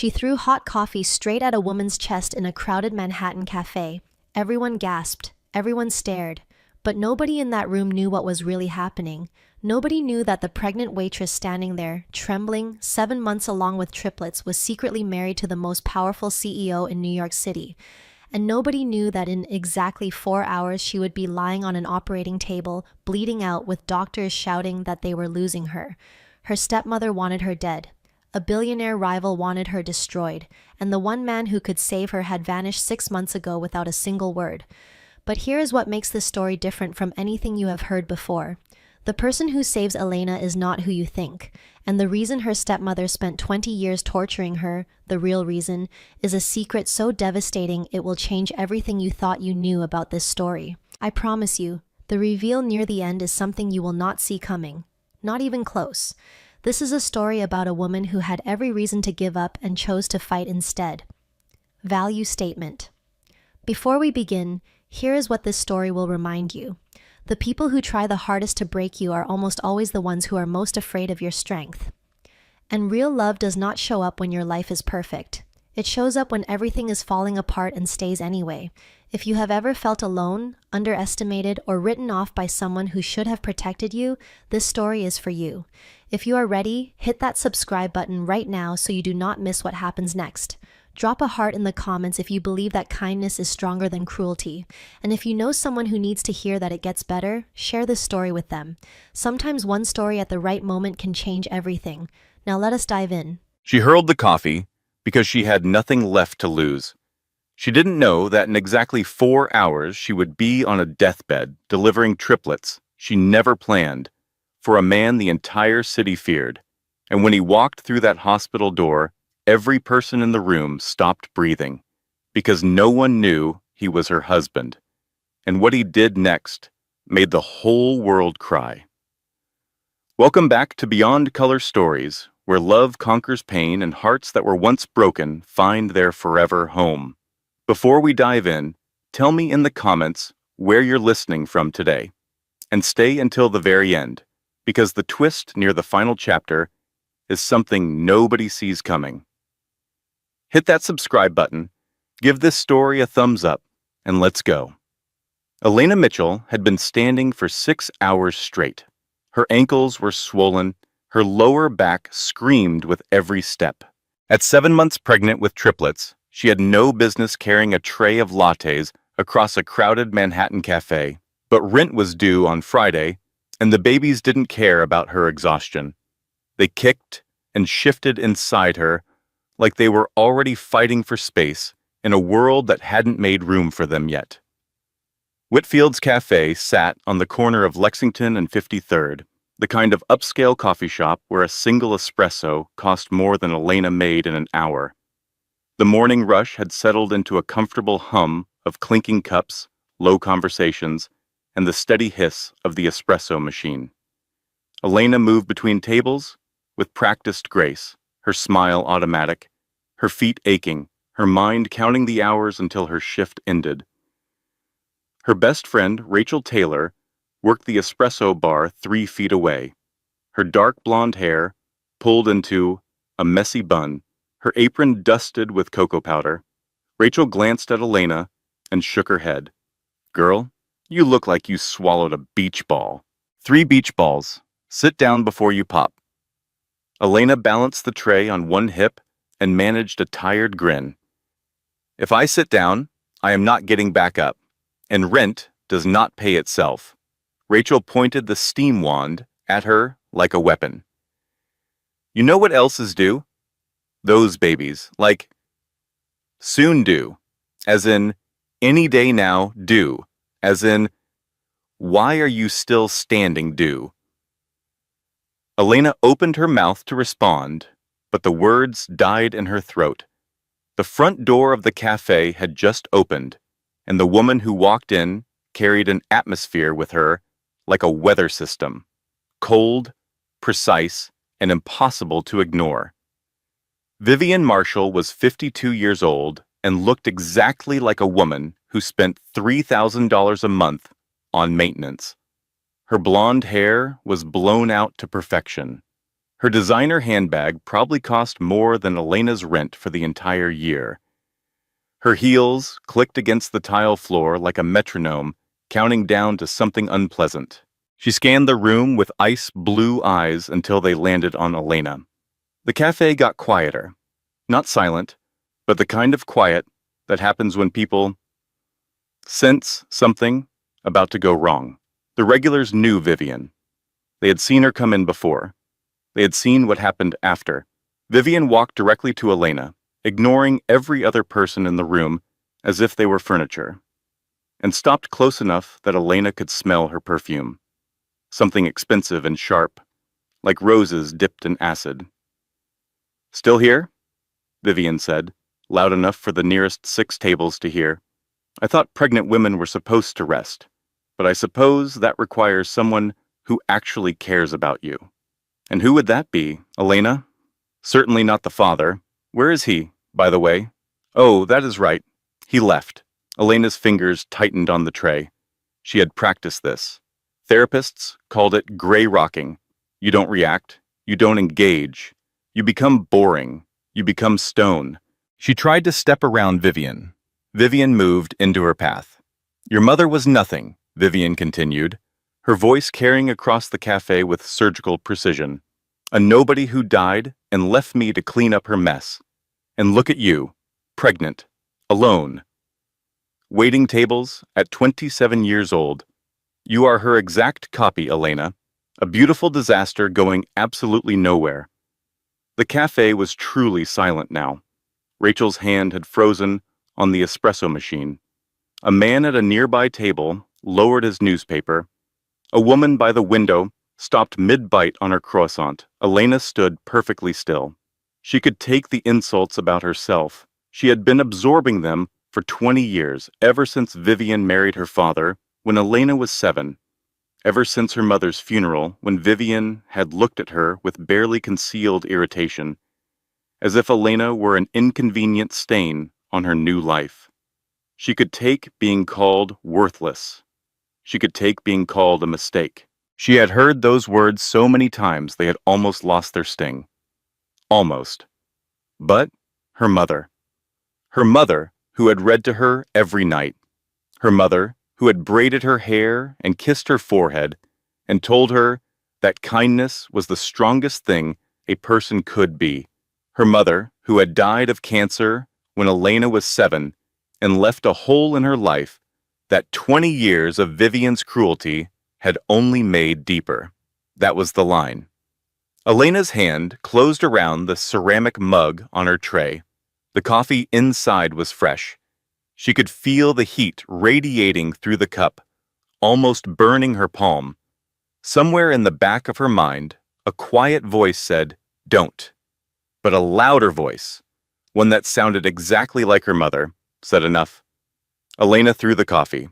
She threw hot coffee straight at a woman's chest in a crowded Manhattan cafe. Everyone gasped. Everyone stared. But nobody in that room knew what was really happening. Nobody knew that the pregnant waitress standing there, trembling, 7 months along with triplets, was secretly married to the most powerful CEO in New York City. And nobody knew that in exactly 4 hours she would be lying on an operating table, bleeding out, with doctors shouting that they were losing her. Her stepmother wanted her dead. A billionaire rival wanted her destroyed, and the one man who could save her had vanished 6 months ago without a single word. But here is what makes this story different from anything you have heard before. The person who saves Elena is not who you think, and the reason her stepmother spent 20 years torturing her, the real reason, is a secret so devastating it will change everything you thought you knew about this story. I promise you, the reveal near the end is something you will not see coming. Not even close. This is a story about a woman who had every reason to give up and chose to fight instead. Value statement. Before we begin, here is what this story will remind you. The people who try the hardest to break you are almost always the ones who are most afraid of your strength. And real love does not show up when your life is perfect. It shows up when everything is falling apart and stays anyway. If you have ever felt alone, underestimated, or written off by someone who should have protected you, this story is for you. If you are ready, hit that subscribe button right now so you do not miss what happens next. Drop a heart in the comments if you believe that kindness is stronger than cruelty. And if you know someone who needs to hear that it gets better, share this story with them. Sometimes one story at the right moment can change everything. Now let us dive in. She hurled the coffee because she had nothing left to lose. She didn't know that in exactly 4 hours she would be on a deathbed delivering triplets she never planned for a man the entire city feared. And when he walked through that hospital door, every person in the room stopped breathing because no one knew he was her husband. And what he did next made the whole world cry. Welcome back to Beyond Color Stories, where love conquers pain and hearts that were once broken find their forever home. Before we dive in, tell me in the comments where you're listening from today. And stay until the very end, because the twist near the final chapter is something nobody sees coming. Hit that subscribe button, give this story a thumbs up, and let's go. Elena Mitchell had been standing for 6 hours straight. Her ankles were swollen, her lower back screamed with every step. At 7 months pregnant with triplets, she had no business carrying a tray of lattes across a crowded Manhattan cafe. But rent was due on Friday, and the babies didn't care about her exhaustion. They kicked and shifted inside her like they were already fighting for space in a world that hadn't made room for them yet. Whitfield's Cafe sat on the corner of Lexington and 53rd, the kind of upscale coffee shop where a single espresso cost more than Elena made in an hour. The morning rush had settled into a comfortable hum of clinking cups, low conversations, and the steady hiss of the espresso machine. Elena moved between tables with practiced grace, her smile automatic, her feet aching, her mind counting the hours until her shift ended. Her best friend, Rachel Taylor, worked the espresso bar 3 feet away. Her dark blonde hair pulled into a messy bun, her apron dusted with cocoa powder. Rachel glanced at Elena and shook her head. "Girl, you look like you swallowed a beach ball." "3 beach balls. Sit down before you pop." Elena balanced the tray on one hip and managed a tired grin. "If I sit down, I am not getting back up, and rent does not pay itself." Rachel pointed the steam wand at her like a weapon. "You know what else is due? Those babies, like soon due, as in any day now due, as in why are you still standing due?" Elena opened her mouth to respond, but the words died in her throat. The front door of the cafe had just opened, and the woman who walked in carried an atmosphere with her like a weather system, cold, precise, and impossible to ignore. Vivian Marshall was 52 years old and looked exactly like a woman who spent $3,000 a month on maintenance. Her blonde hair was blown out to perfection. Her designer handbag probably cost more than Elena's rent for the entire year. Her heels clicked against the tile floor like a metronome, counting down to something unpleasant. She scanned the room with ice blue eyes until they landed on Elena. The cafe got quieter. Not silent, but the kind of quiet that happens when people sense something about to go wrong. The regulars knew Vivian. They had seen her come in before. They had seen what happened after. Vivian walked directly to Elena, ignoring every other person in the room as if they were furniture, and stopped close enough that Elena could smell her perfume. Something expensive and sharp, like roses dipped in acid. "Still here?" Vivian said, loud enough for the nearest 6 tables to hear. "I thought pregnant women were supposed to rest, but I suppose that requires someone who actually cares about you." "And who would that be, Elena?" "Certainly not the father. Where is he, by the way?" "Oh, that is right. He left." Elena's fingers tightened on the tray. She had practiced this. Therapists called it gray rocking. You don't react. You don't engage. You become boring. You become stone. She tried to step around Vivian. Vivian moved into her path. "Your mother was nothing," Vivian continued, her voice carrying across the cafe with surgical precision. "A nobody who died and left me to clean up her mess. And look at you, pregnant, alone. Waiting tables at 27 years old. You are her exact copy, Elena. A beautiful disaster going absolutely nowhere." The cafe was truly silent now. Rachel's hand had frozen on the espresso machine. A man at a nearby table lowered his newspaper. A woman by the window stopped mid-bite on her croissant. Elena stood perfectly still. She could take the insults about herself. She had been absorbing them for 20 years, ever since Vivian married her father, when Elena was 7. Ever since her mother's funeral, when Vivian had looked at her with barely concealed irritation, as if Elena were an inconvenient stain on her new life. She could take being called worthless. She could take being called a mistake. She had heard those words so many times they had almost lost their sting. Almost. But her mother. Her mother, who had read to her every night. Her mother, who had braided her hair and kissed her forehead and told her that kindness was the strongest thing a person could be. Her mother, who had died of cancer when Elena was 7 and left a hole in her life that 20 years of Vivian's cruelty had only made deeper. That was the line. Elena's hand closed around the ceramic mug on her tray. The coffee inside was fresh. She could feel the heat radiating through the cup, almost burning her palm. Somewhere in the back of her mind, a quiet voice said, "Don't." But a louder voice, one that sounded exactly like her mother, said enough. Elena threw the coffee.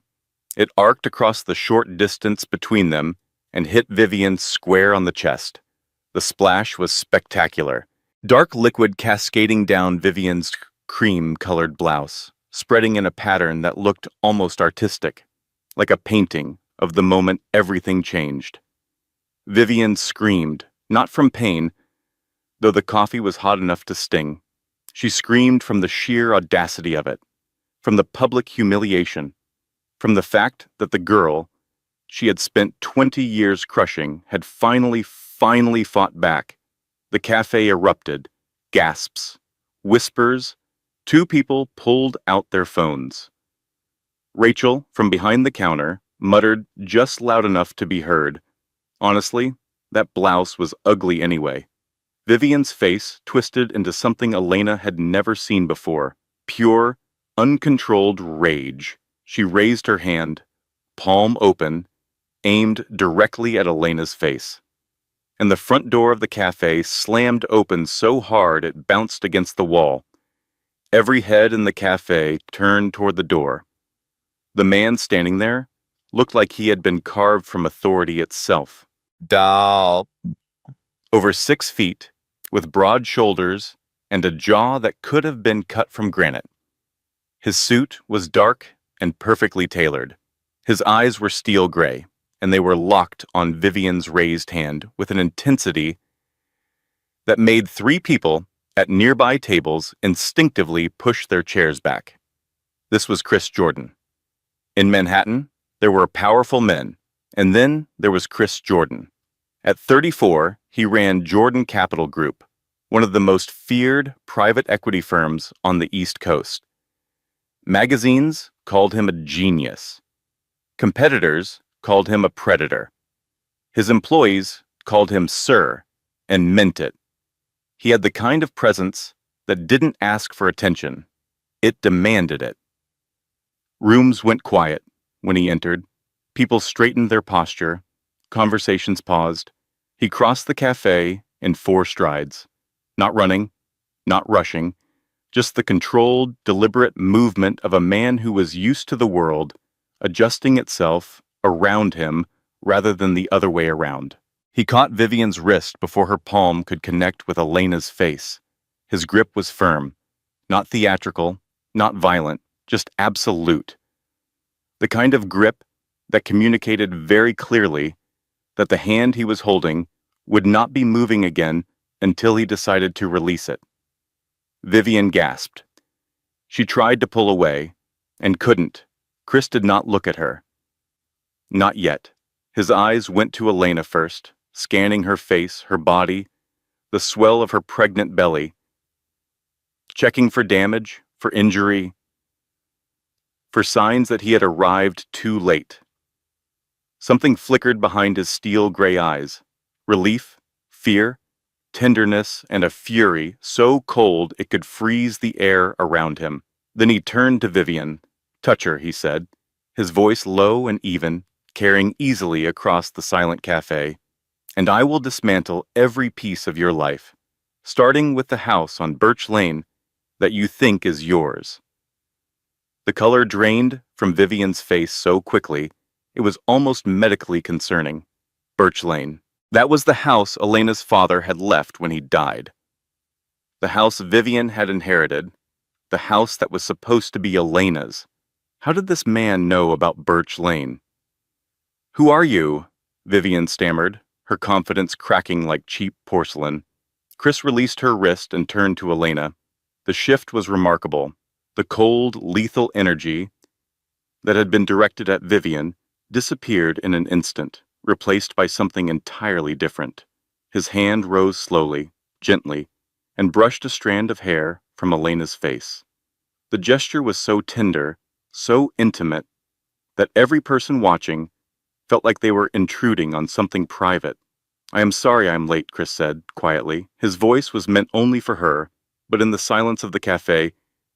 It arced across the short distance between them and hit Vivian square on the chest. The splash was spectacular. Dark liquid cascading down Vivian's cream-colored blouse, spreading in a pattern that looked almost artistic, like a painting of the moment everything changed. Vivian screamed, not from pain, though the coffee was hot enough to sting. She screamed from the sheer audacity of it, from the public humiliation, from the fact that the girl she had spent 20 years crushing had finally fought back. The cafe erupted, gasps, whispers. 2 people pulled out their phones. Rachel, from behind the counter, muttered just loud enough to be heard. Honestly, that blouse was ugly anyway. Vivian's face twisted into something Elena had never seen before. Pure, uncontrolled rage. She raised her hand, palm open, aimed directly at Elena's face. And the front door of the cafe slammed open so hard it bounced against the wall. Every head in the cafe turned toward the door. The man standing there looked like he had been carved from authority itself. Doll. Over 6 feet, with broad shoulders and a jaw that could have been cut from granite. His suit was dark and perfectly tailored. His eyes were steel gray, and they were locked on Vivian's raised hand with an intensity that made three people at nearby tables instinctively push their chairs back. This was Chris Jordan. In Manhattan, there were powerful men, and then there was Chris Jordan. At 34, he ran Jordan Capital Group, one of the most feared private equity firms on the East Coast. Magazines called him a genius. Competitors called him a predator. His employees called him Sir and meant it. He had the kind of presence that didn't ask for attention. It demanded it. Rooms went quiet when he entered. People straightened their posture. Conversations paused. He crossed the cafe in 4 strides. Not running, not rushing, just the controlled, deliberate movement of a man who was used to the world adjusting itself around him rather than the other way around. He caught Vivian's wrist before her palm could connect with Elena's face. His grip was firm, not theatrical, not violent, just absolute. The kind of grip that communicated very clearly that the hand he was holding would not be moving again until he decided to release it. Vivian gasped. She tried to pull away, and couldn't. Chris did not look at her. Not yet. His eyes went to Elena first, scanning her face, her body, the swell of her pregnant belly, checking for damage, for injury, for signs that he had arrived too late. Something flickered behind his steel gray eyes. Relief, fear, tenderness, and a fury so cold it could freeze the air around him. Then he turned to Vivian. "Touch her," he said, his voice low and even, carrying easily across the silent cafe. "And I will dismantle every piece of your life, starting with the house on Birch Lane that you think is yours." The color drained from Vivian's face so quickly, it was almost medically concerning. Birch Lane. That was the house Elena's father had left when he died. The house Vivian had inherited. The house that was supposed to be Elena's. How did this man know about Birch Lane? "Who are you?" Vivian stammered, her confidence cracking like cheap porcelain. Chris released her wrist and turned to Elena. The shift was remarkable. The cold, lethal energy that had been directed at Vivian disappeared in an instant, replaced by something entirely different. His hand rose slowly, gently, and brushed a strand of hair from Elena's face. The gesture was so tender, so intimate, that every person watching felt like they were intruding on something private. "I am sorry I'm late," Chris said, quietly. His voice was meant only for her, but in the silence of the cafe,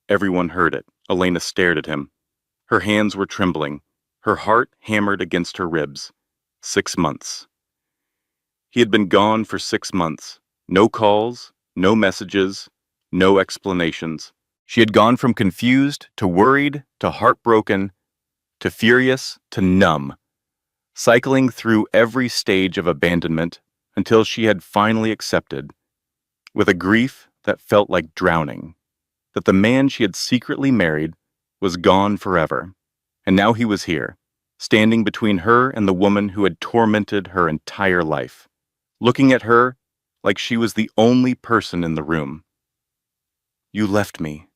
everyone heard it. Elena stared at him. Her hands were trembling. Her heart hammered against her ribs. 6 months. He had been gone for 6 months. No calls, no messages, no explanations. She had gone from confused to worried to heartbroken to furious to numb, cycling through every stage of abandonment until she had finally accepted, with a grief that felt like drowning, that the man she had secretly married was gone forever. And now he was here, standing between her and the woman who had tormented her entire life, looking at her like she was the only person in the room. "You left me,"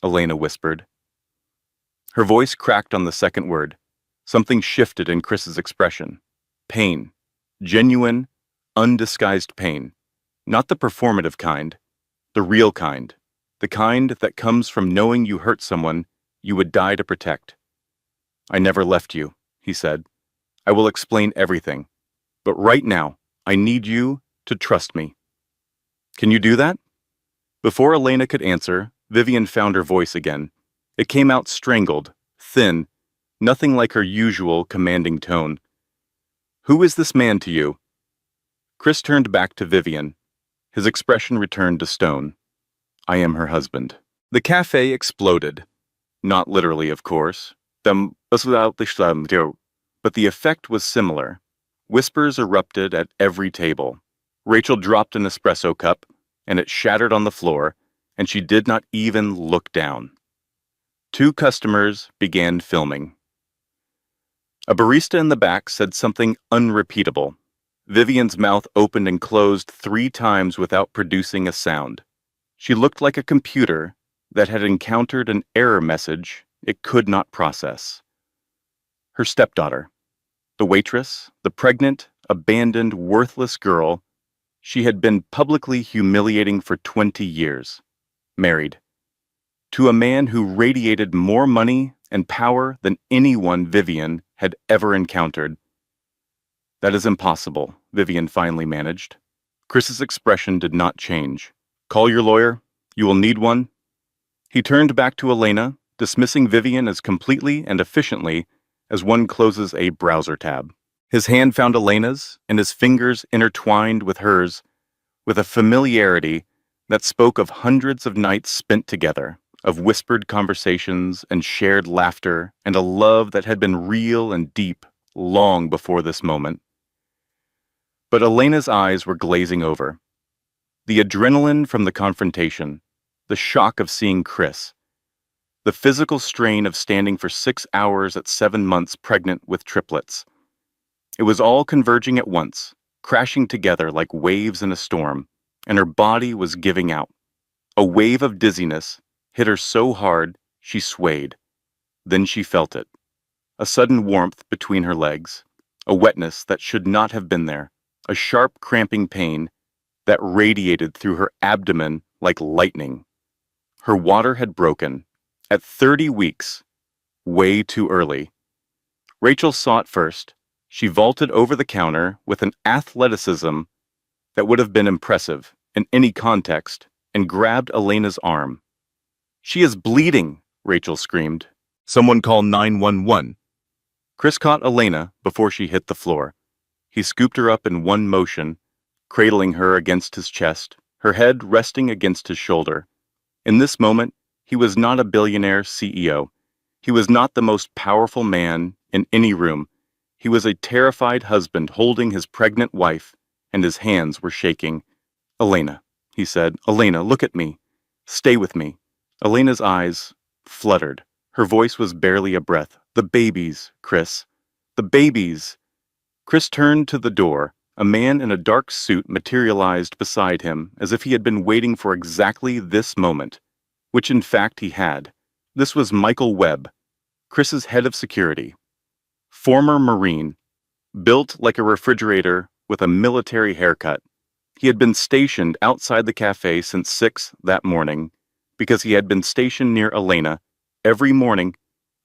Elena whispered. Her voice cracked on the second word. Something shifted in Chris's expression. Pain. Genuine, undisguised pain. Not the performative kind. The real kind. The kind that comes from knowing you hurt someone you would die to protect. "I never left you," he said. "I will explain everything. But right now, I need you to trust me." "Can you do that?" Before Elena could answer, Vivian found her voice again. It came out strangled, thin, nothing like her usual commanding tone. "Who is this man to you?" Chris turned back to Vivian. His expression returned to stone. "I am her husband." The cafe exploded. Not literally, of course. But the effect was similar. Whispers erupted at every table. Rachel dropped an espresso cup, and it shattered on the floor, and she did not even look down. 2 customers began filming. A barista in the back said something unrepeatable. Vivian's mouth opened and closed 3 times without producing a sound. She looked like a computer that had encountered an error message it could not process. Her stepdaughter, the waitress, the pregnant, abandoned, worthless girl she had been publicly humiliating for 20 years, married, to a man who radiated more money and power than anyone Vivian had ever encountered. That is impossible, Vivian finally managed. Chris's expression did not change. Call your lawyer. You will need one. He turned back to Elena, dismissing Vivian as completely and efficiently as one closes a browser tab. His hand found Elena's, and his fingers intertwined with hers with a familiarity that spoke of hundreds of nights spent together, of whispered conversations and shared laughter, and a love that had been real and deep long before this moment. But Elena's eyes were glazing over. The adrenaline from the confrontation, the shock of seeing Chris, the physical strain of standing for 6 hours at 7 months pregnant with triplets. It was all converging at once, crashing together like waves in a storm, and her body was giving out. A wave of dizziness hit her so hard she swayed. Then she felt it. A sudden warmth between her legs, a wetness that should not have been there, a sharp cramping pain that radiated through her abdomen like lightning. Her water had broken. At 30 weeks, way too early. Rachel saw it first. She vaulted over the counter with an athleticism that would have been impressive in any context and grabbed Elena's arm. She is bleeding, Rachel screamed. Someone call 911. Chris caught Elena before she hit the floor. He scooped her up in one motion, cradling her against his chest, her head resting against his shoulder. In this moment, he was not a billionaire CEO. He was not the most powerful man in any room. He was a terrified husband holding his pregnant wife, and his hands were shaking. Elena, he said, Elena, look at me. Stay with me. Elena's eyes fluttered. Her voice was barely a breath. The babies, Chris. The babies. Chris turned to the door. A man in a dark suit materialized beside him as if he had been waiting for exactly this moment, which in fact he had. This was Michael Webb, Chris's head of security. Former Marine, built like a refrigerator with a military haircut. He had been stationed outside the cafe since 6 that morning because he had been stationed near Elena every morning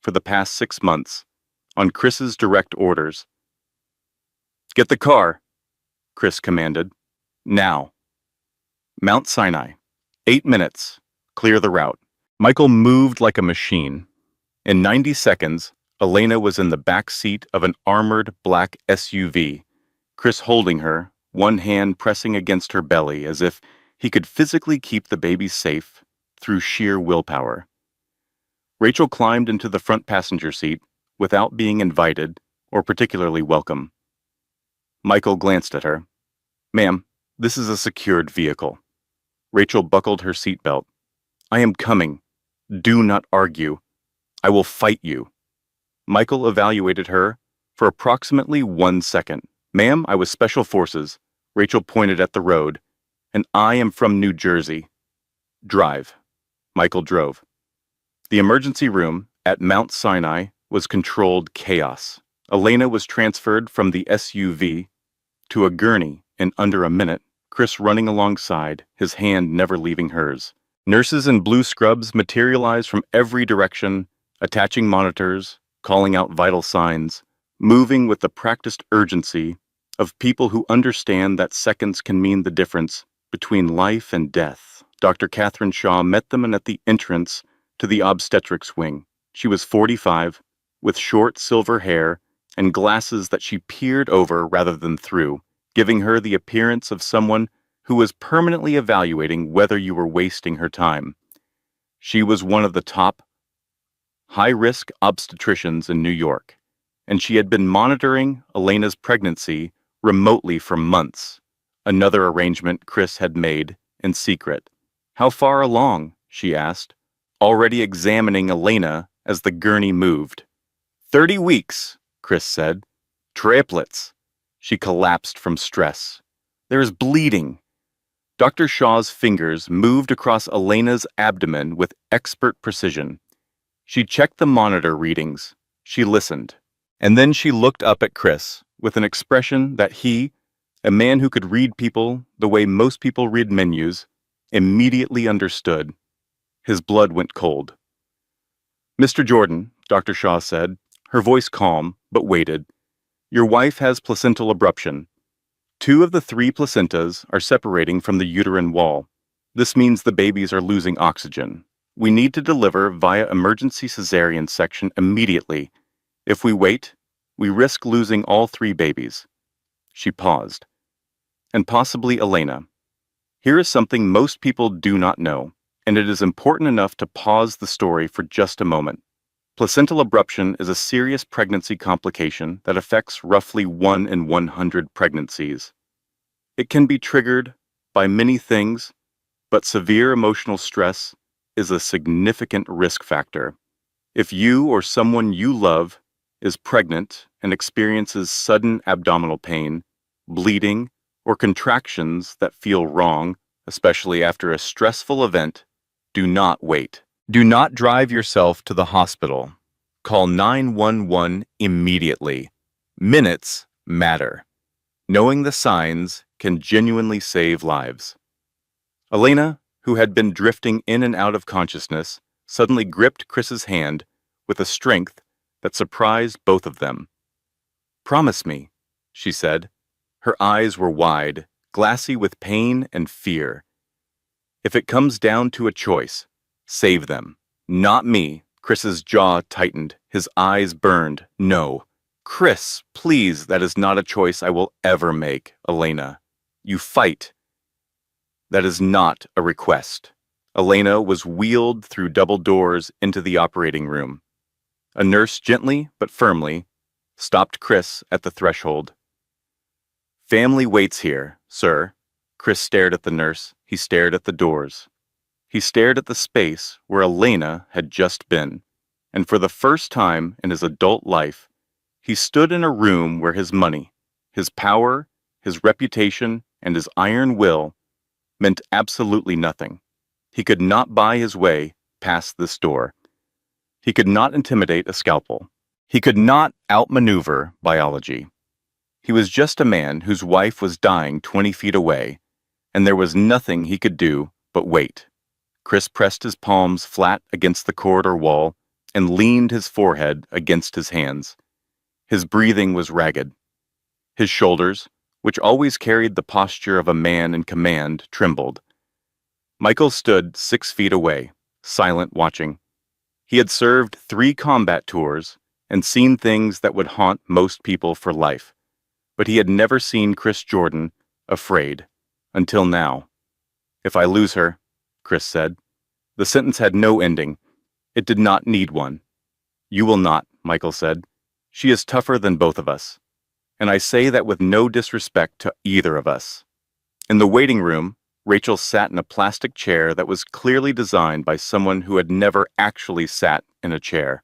for the past 6 months on Chris's direct orders. Get the car, Chris commanded. Now. Mount Sinai. 8 minutes. Clear the route. Michael moved like a machine. In 90 seconds, Elena was in the back seat of an armored black SUV, Chris holding her, one hand pressing against her belly as if he could physically keep the baby safe through sheer willpower. Rachel climbed into the front passenger seat without being invited or particularly welcome. Michael glanced at her. Ma'am, this is a secured vehicle. Rachel buckled her seatbelt. I am coming. Do not argue. I will fight you. Michael evaluated her for approximately 1 second. Ma'am, I was Special Forces. Rachel pointed at the road. And I am from New Jersey. Drive. Michael drove. The emergency room at Mount Sinai was controlled chaos. Elena was transferred from the SUV to a gurney in under a minute, Chris running alongside, his hand never leaving hers. Nurses in blue scrubs materialized from every direction, attaching monitors, calling out vital signs, moving with the practiced urgency of people who understand that seconds can mean the difference between life and death. Dr. Catherine Shaw met them at the entrance to the obstetrics wing. She was 45, with short silver hair and glasses that she peered over rather than through, giving her the appearance of someone who was permanently evaluating whether you were wasting her time. She was one of the top high-risk obstetricians in New York, and she had been monitoring Elena's pregnancy remotely for months, another arrangement Chris had made in secret. How far along? She asked, already examining Elena as the gurney moved. 30 weeks, Chris said. Triplets. She collapsed from stress. There is bleeding. Dr. Shaw's fingers moved across Elena's abdomen with expert precision. She checked the monitor readings. She listened. And then she looked up at Chris with an expression that he, a man who could read people the way most people read menus, immediately understood. His blood went cold. "Mr. Jordan," Dr. Shaw said, her voice calm, but weighted, "your wife has placental abruption. 2 of the 3 placentas are separating from the uterine wall. This means the babies are losing oxygen. We need to deliver via emergency cesarean section immediately. If we wait, we risk losing all 3 babies." She paused. "And possibly Elena. Here is something most people do not know, and it is important enough to pause the story for just a moment. Placental abruption is a serious pregnancy complication that affects roughly 1 in 100 pregnancies. It can be triggered by many things, but severe emotional stress is a significant risk factor. If you or someone you love is pregnant and experiences sudden abdominal pain, bleeding, or contractions that feel wrong, especially after a stressful event, do not wait. Do not drive yourself to the hospital. Call 911 immediately. Minutes matter. Knowing the signs can genuinely save lives." Elena, who had been drifting in and out of consciousness, suddenly gripped Chris's hand with a strength that surprised both of them. "Promise me," she said. Her eyes were wide, glassy with pain and fear. "If it comes down to a choice, save them. Not me." Chris's jaw tightened, his eyes burned. "No. Chris, please, that is not a choice I will ever make, Elena. You fight." "That is not a request." Elena was wheeled through double doors into the operating room. A nurse gently but firmly stopped Chris at the threshold. "Family waits here, sir." Chris stared at the nurse. He stared at the doors. He stared at the space where Elena had just been, and for the first time in his adult life, he stood in a room where his money, his power, his reputation, and his iron will meant absolutely nothing. He could not buy his way past this door. He could not intimidate a scalpel. He could not outmaneuver biology. He was just a man whose wife was dying 20 feet away, and there was nothing he could do but wait. Chris pressed his palms flat against the corridor wall and leaned his forehead against his hands. His breathing was ragged. His shoulders, which always carried the posture of a man in command, trembled. Michael stood 6 feet away, silent, watching. He had served 3 combat tours and seen things that would haunt most people for life, but he had never seen Chris Jordan afraid, until now. "If I lose her," Chris said. The sentence had no ending. It did not need one. "You will not," Michael said. "She is tougher than both of us. And I say that with no disrespect to either of us." In the waiting room, Rachel sat in a plastic chair that was clearly designed by someone who had never actually sat in a chair.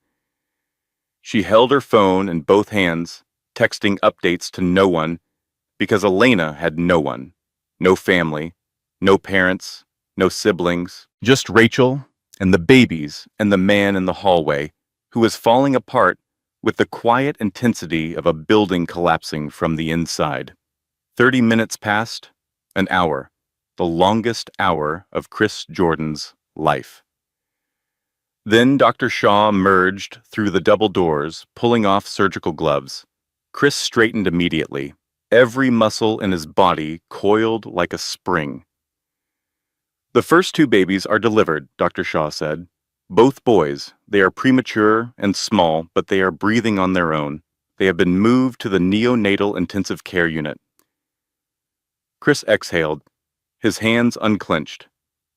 She held her phone in both hands, texting updates to no one, because Elena had no one. No family, no parents, no siblings, just Rachel and the babies and the man in the hallway who was falling apart with the quiet intensity of a building collapsing from the inside. 30 minutes passed, an hour, the longest hour of Chris Jordan's life. Then Dr. Shaw emerged through the double doors, pulling off surgical gloves. Chris straightened immediately. Every muscle in his body coiled like a spring. "The first 2 babies are delivered," Dr. Shaw said. "Both boys. They are premature and small, but they are breathing on their own. They have been moved to the neonatal intensive care unit." Chris exhaled, his hands unclenched.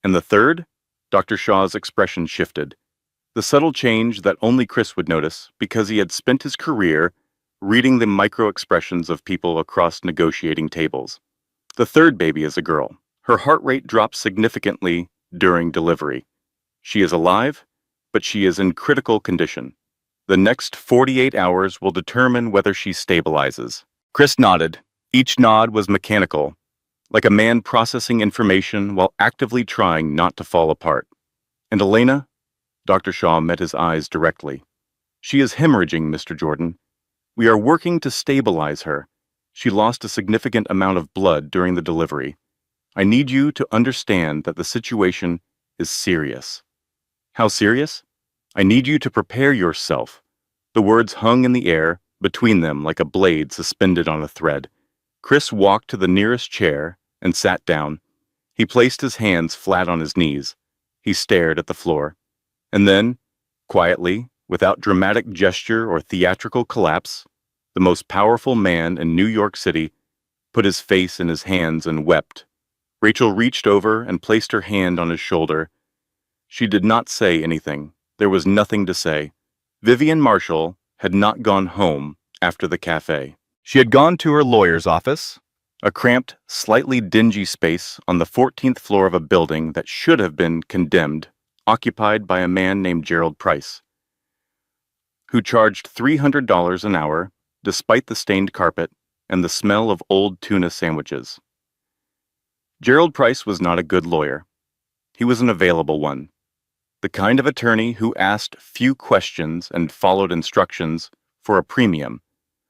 "And the third?" Dr. Shaw's expression shifted. The subtle change that only Chris would notice because he had spent his career reading the micro-expressions of people across negotiating tables. "The third baby is a girl. Her heart rate dropped significantly during delivery. She is alive, but she is in critical condition. The next 48 hours will determine whether she stabilizes." Chris nodded. Each nod was mechanical, like a man processing information while actively trying not to fall apart. And Elena? Dr. Shaw met his eyes directly. She is hemorrhaging, Mr. Jordan. We are working to stabilize her. She lost a significant amount of blood during the delivery. I need you to understand that the situation is serious. How serious? I need you to prepare yourself. The words hung in the air between them like a blade suspended on a thread. Chris walked to the nearest chair and sat down. He placed his hands flat on his knees. He stared at the floor. And then, quietly, without dramatic gesture or theatrical collapse, the most powerful man in New York City put his face in his hands and wept. Rachel reached over and placed her hand on his shoulder. She did not say anything. There was nothing to say. Vivian Marshall had not gone home after the cafe. She had gone to her lawyer's office, a cramped, slightly dingy space on the 14th floor of a building that should have been condemned, occupied by a man named Gerald Price, who charged $300 an hour despite the stained carpet and the smell of old tuna sandwiches. Gerald Price was not a good lawyer. He was an available one, the kind of attorney who asked few questions and followed instructions for a premium,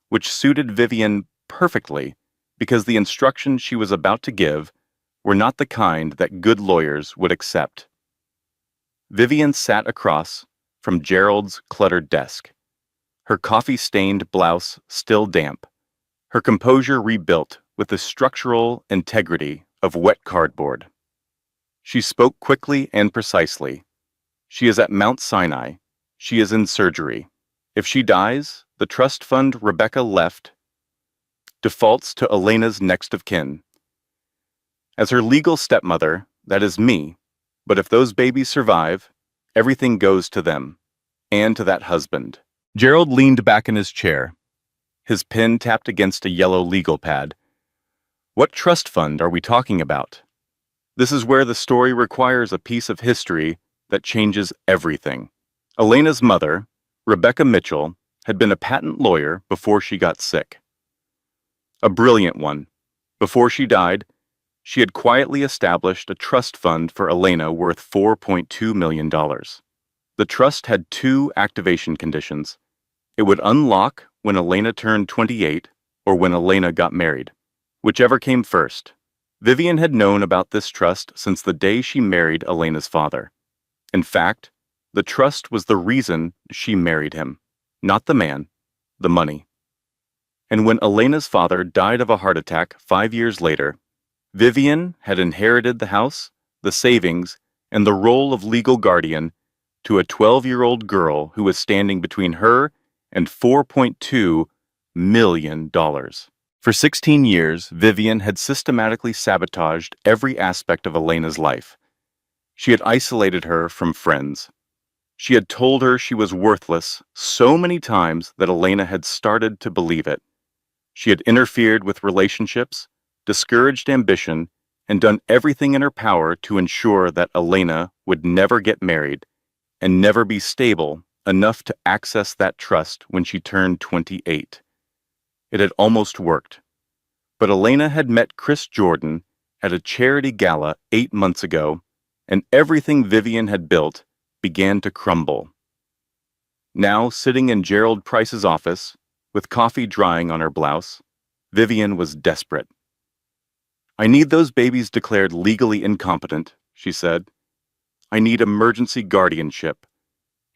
which suited Vivian perfectly because the instructions she was about to give were not the kind that good lawyers would accept. Vivian sat across from Gerald's cluttered desk, her coffee-stained blouse still damp, her composure rebuilt with the structural integrity of wet cardboard. She spoke quickly and precisely. She is at Mount Sinai. She is in surgery. If she dies, the trust fund Rebecca left defaults to Elena's next of kin. As her legal stepmother, that is me, but if those babies survive, everything goes to them, and to that husband. Gerald leaned back in his chair. His pen tapped against a yellow legal pad. What trust fund are we talking about? This is where the story requires a piece of history that changes everything. Elena's mother, Rebecca Mitchell, had been a patent lawyer before she got sick. A brilliant one. Before she died, she had quietly established a trust fund for Elena worth $4.2 million. The trust had two activation conditions. It would unlock when Elena turned 28 or when Elena got married, whichever came first. Vivian had known about this trust since the day she married Elena's father. In fact, the trust was the reason she married him, not the man, the money. And when Elena's father died of a heart attack 5 years later, Vivian had inherited the house, the savings, and the role of legal guardian to a 12-year-old girl who was standing between her and $4.2 million. For 16 years, Vivian had systematically sabotaged every aspect of Elena's life. She had isolated her from friends. She had told her she was worthless so many times that Elena had started to believe it. She had interfered with relationships, discouraged ambition, and done everything in her power to ensure that Elena would never get married and never be stable enough to access that trust when she turned 28. It had almost worked. But Elena had met Chris Jordan at a charity gala 8 months ago, and everything Vivian had built began to crumble. Now, sitting in Gerald Price's office, with coffee drying on her blouse, Vivian was desperate. I need those babies declared legally incompetent, she said. I need emergency guardianship,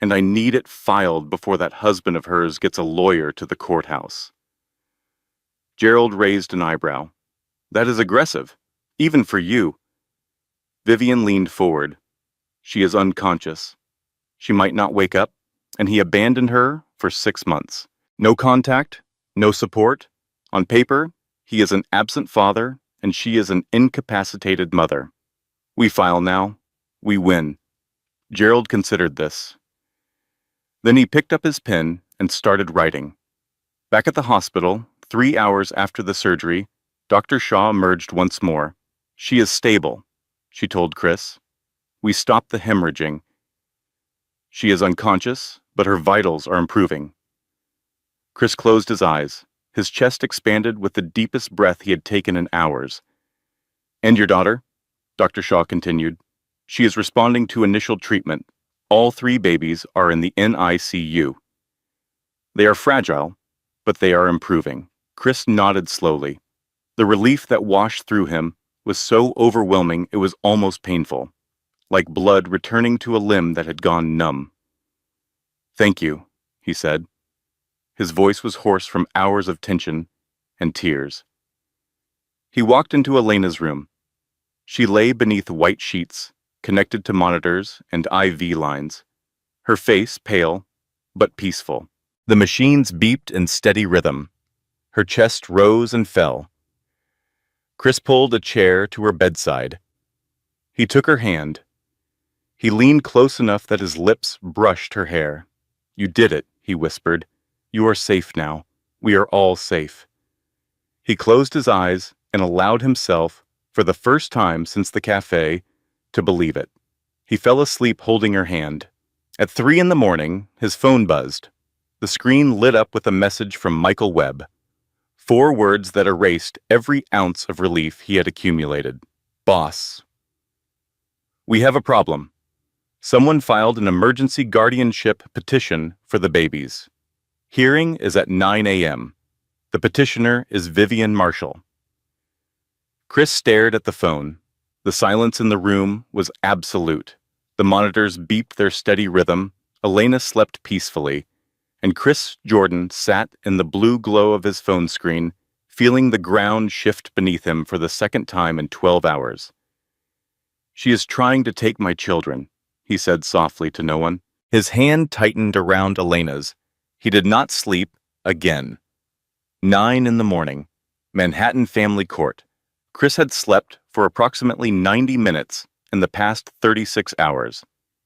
and I need it filed before that husband of hers gets a lawyer to the courthouse. Gerald raised an eyebrow. That is aggressive, even for you. Vivian leaned forward. She is unconscious. She might not wake up, and he abandoned her for 6 months. No contact, no support. On paper, he is an absent father, and she is an incapacitated mother. We file now. We win. Gerald considered this. Then he picked up his pen and started writing. Back at the hospital, 3 hours after the surgery, Dr. Shaw emerged once more. She is stable, she told Chris. We stopped the hemorrhaging. She is unconscious, but her vitals are improving. Chris closed his eyes. His chest expanded with the deepest breath he had taken in hours. "And your daughter?" Dr. Shaw continued. "She is responding to initial treatment. All three babies are in the NICU. They are fragile, but they are improving." Chris nodded slowly. The relief that washed through him was so overwhelming it was almost painful, like blood returning to a limb that had gone numb. "Thank you," he said. His voice was hoarse from hours of tension and tears. He walked into Elena's room. She lay beneath white sheets, connected to monitors and IV lines, her face pale but peaceful. The machines beeped in steady rhythm. Her chest rose and fell. Chris pulled a chair to her bedside. He took her hand. He leaned close enough that his lips brushed her hair. "You did it," he whispered. "You are safe now. We are all safe." He closed his eyes and allowed himself, for the first time since the cafe, to believe it. He fell asleep holding her hand. At 3 in the morning, his phone buzzed. The screen lit up with a message from Michael Webb. 4 words that erased every ounce of relief he had accumulated. "Boss. We have a problem. Someone filed an emergency guardianship petition for the babies. Hearing is at 9 a.m. The petitioner is Vivian Marshall." Chris stared at the phone. The silence in the room was absolute. The monitors beeped their steady rhythm. Elena slept peacefully, and Chris Jordan sat in the blue glow of his phone screen, feeling the ground shift beneath him for the second time in 12 hours. "She is trying to take my children," he said softly to no one. His hand tightened around Elena's. He did not sleep again. 9 in the morning, Manhattan Family Court. Chris had slept for approximately 90 minutes in the past 36 hours.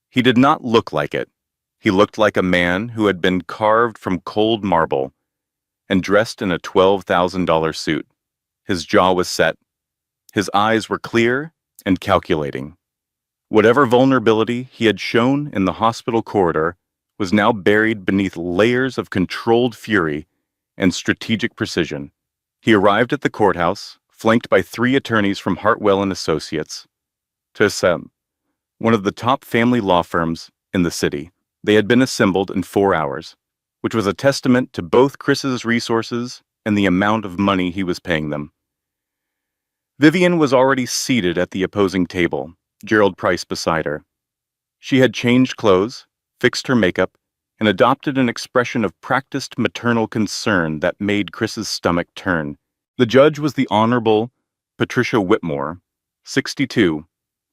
He did not look like it. He looked like a man who had been carved from cold marble and dressed in a $12,000 suit. His jaw was set. His eyes were clear and calculating. Whatever vulnerability he had shown in the hospital corridor was now buried beneath layers of controlled fury and strategic precision. He arrived at the courthouse, flanked by 3 attorneys from Hartwell and Associates, TSM, one of the top family law firms in the city. They had been assembled in 4 hours, which was a testament to both Chris's resources and the amount of money he was paying them. Vivian was already seated at the opposing table, Gerald Price beside her. She had changed clothes, fixed her makeup, and adopted an expression of practiced maternal concern that made Chris's stomach turn. The judge was the Honorable Patricia Whitmore, 62,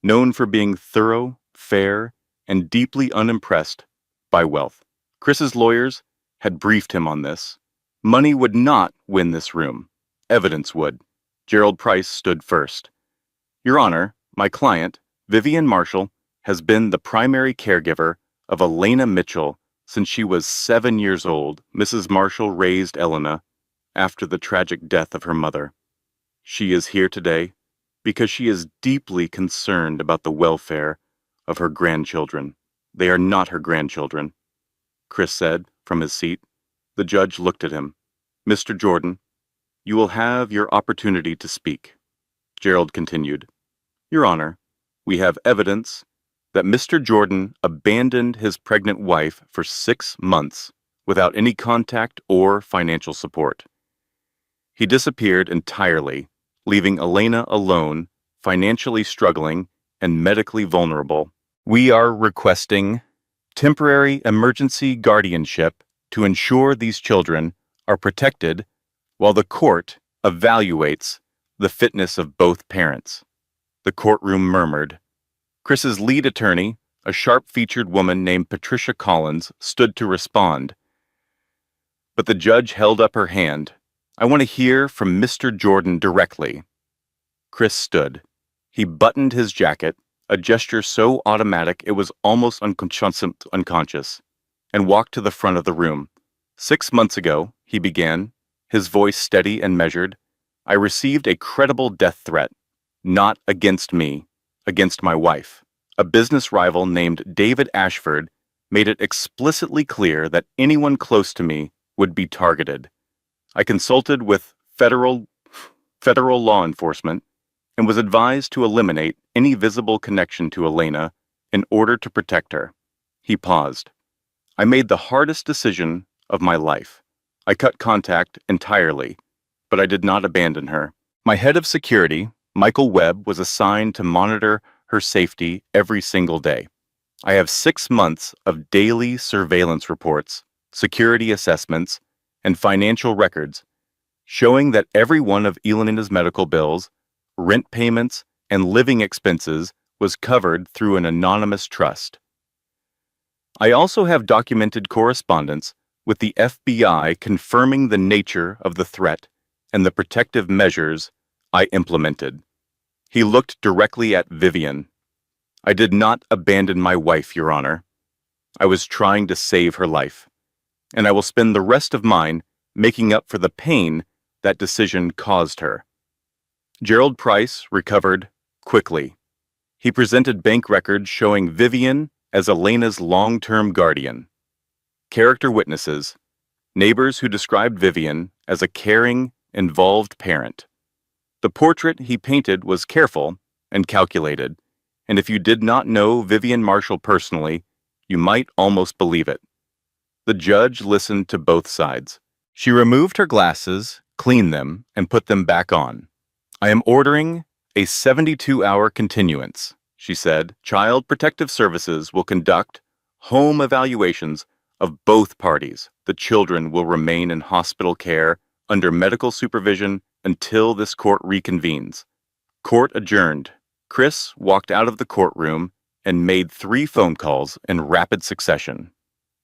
known for being thorough, fair, and deeply unimpressed by wealth. Chris's lawyers had briefed him on this. Money would not win this room. Evidence would. Gerald Price stood first. "Your Honor, my client, Vivian Marshall, has been the primary caregiver of Elena Mitchell since she was 7 years old." Mrs. Marshall raised Elena after the tragic death of her mother. "She is here today because she is deeply concerned about the welfare of her grandchildren." "They are not her grandchildren," Chris said from his seat. The judge looked at him. "Mr. Jordan, you will have your opportunity to speak." Gerald continued. "Your Honor, we have evidence that Mr. Jordan abandoned his pregnant wife for 6 months without any contact or financial support. He disappeared entirely, leaving Elena alone, financially struggling, and medically vulnerable. We are requesting temporary emergency guardianship to ensure these children are protected while the court evaluates the fitness of both parents." The courtroom murmured. Chris's lead attorney, a sharp-featured woman named Patricia Collins, stood to respond. But the judge held up her hand. "I want to hear from Mr. Jordan directly." Chris stood. He buttoned his jacket, a gesture so automatic it was almost unconscious, and walked to the front of the room. "6 months ago," he began, his voice steady and measured, "I received a credible death threat, not against me, against my wife. A business rival named David Ashford made it explicitly clear that anyone close to me would be targeted. I consulted with federal law enforcement and was advised to eliminate any visible connection to Elena in order to protect her. He paused. I made the hardest decision of my life. I cut contact entirely, but I did not abandon her. My head of security, Michael Webb, was assigned to monitor her safety every single day. I have 6 months of daily surveillance reports, security assessments, and financial records showing that every one of Elena's medical bills, rent payments, and living expenses was covered through an anonymous trust. I also have documented correspondence with the FBI confirming the nature of the threat and the protective measures I implemented. He looked directly at Vivian. I did not abandon my wife, Your Honor. I was trying to save her life, and I will spend the rest of mine making up for the pain that decision caused her. Gerald Price recovered quickly. He presented bank records showing Vivian as Elena's long-term guardian. Character witnesses, neighbors who described Vivian as a caring, involved parent. The portrait he painted was careful and calculated, and if you did not know Vivian Marshall personally, you might almost believe it. The judge listened to both sides. She removed her glasses, cleaned them, and put them back on. I am ordering a 72-hour continuance, she said. Child Protective Services will conduct home evaluations of both parties. The children will remain in hospital care under medical supervision until this court reconvenes. Court adjourned. Chris walked out of the courtroom and made 3 phone calls in rapid succession.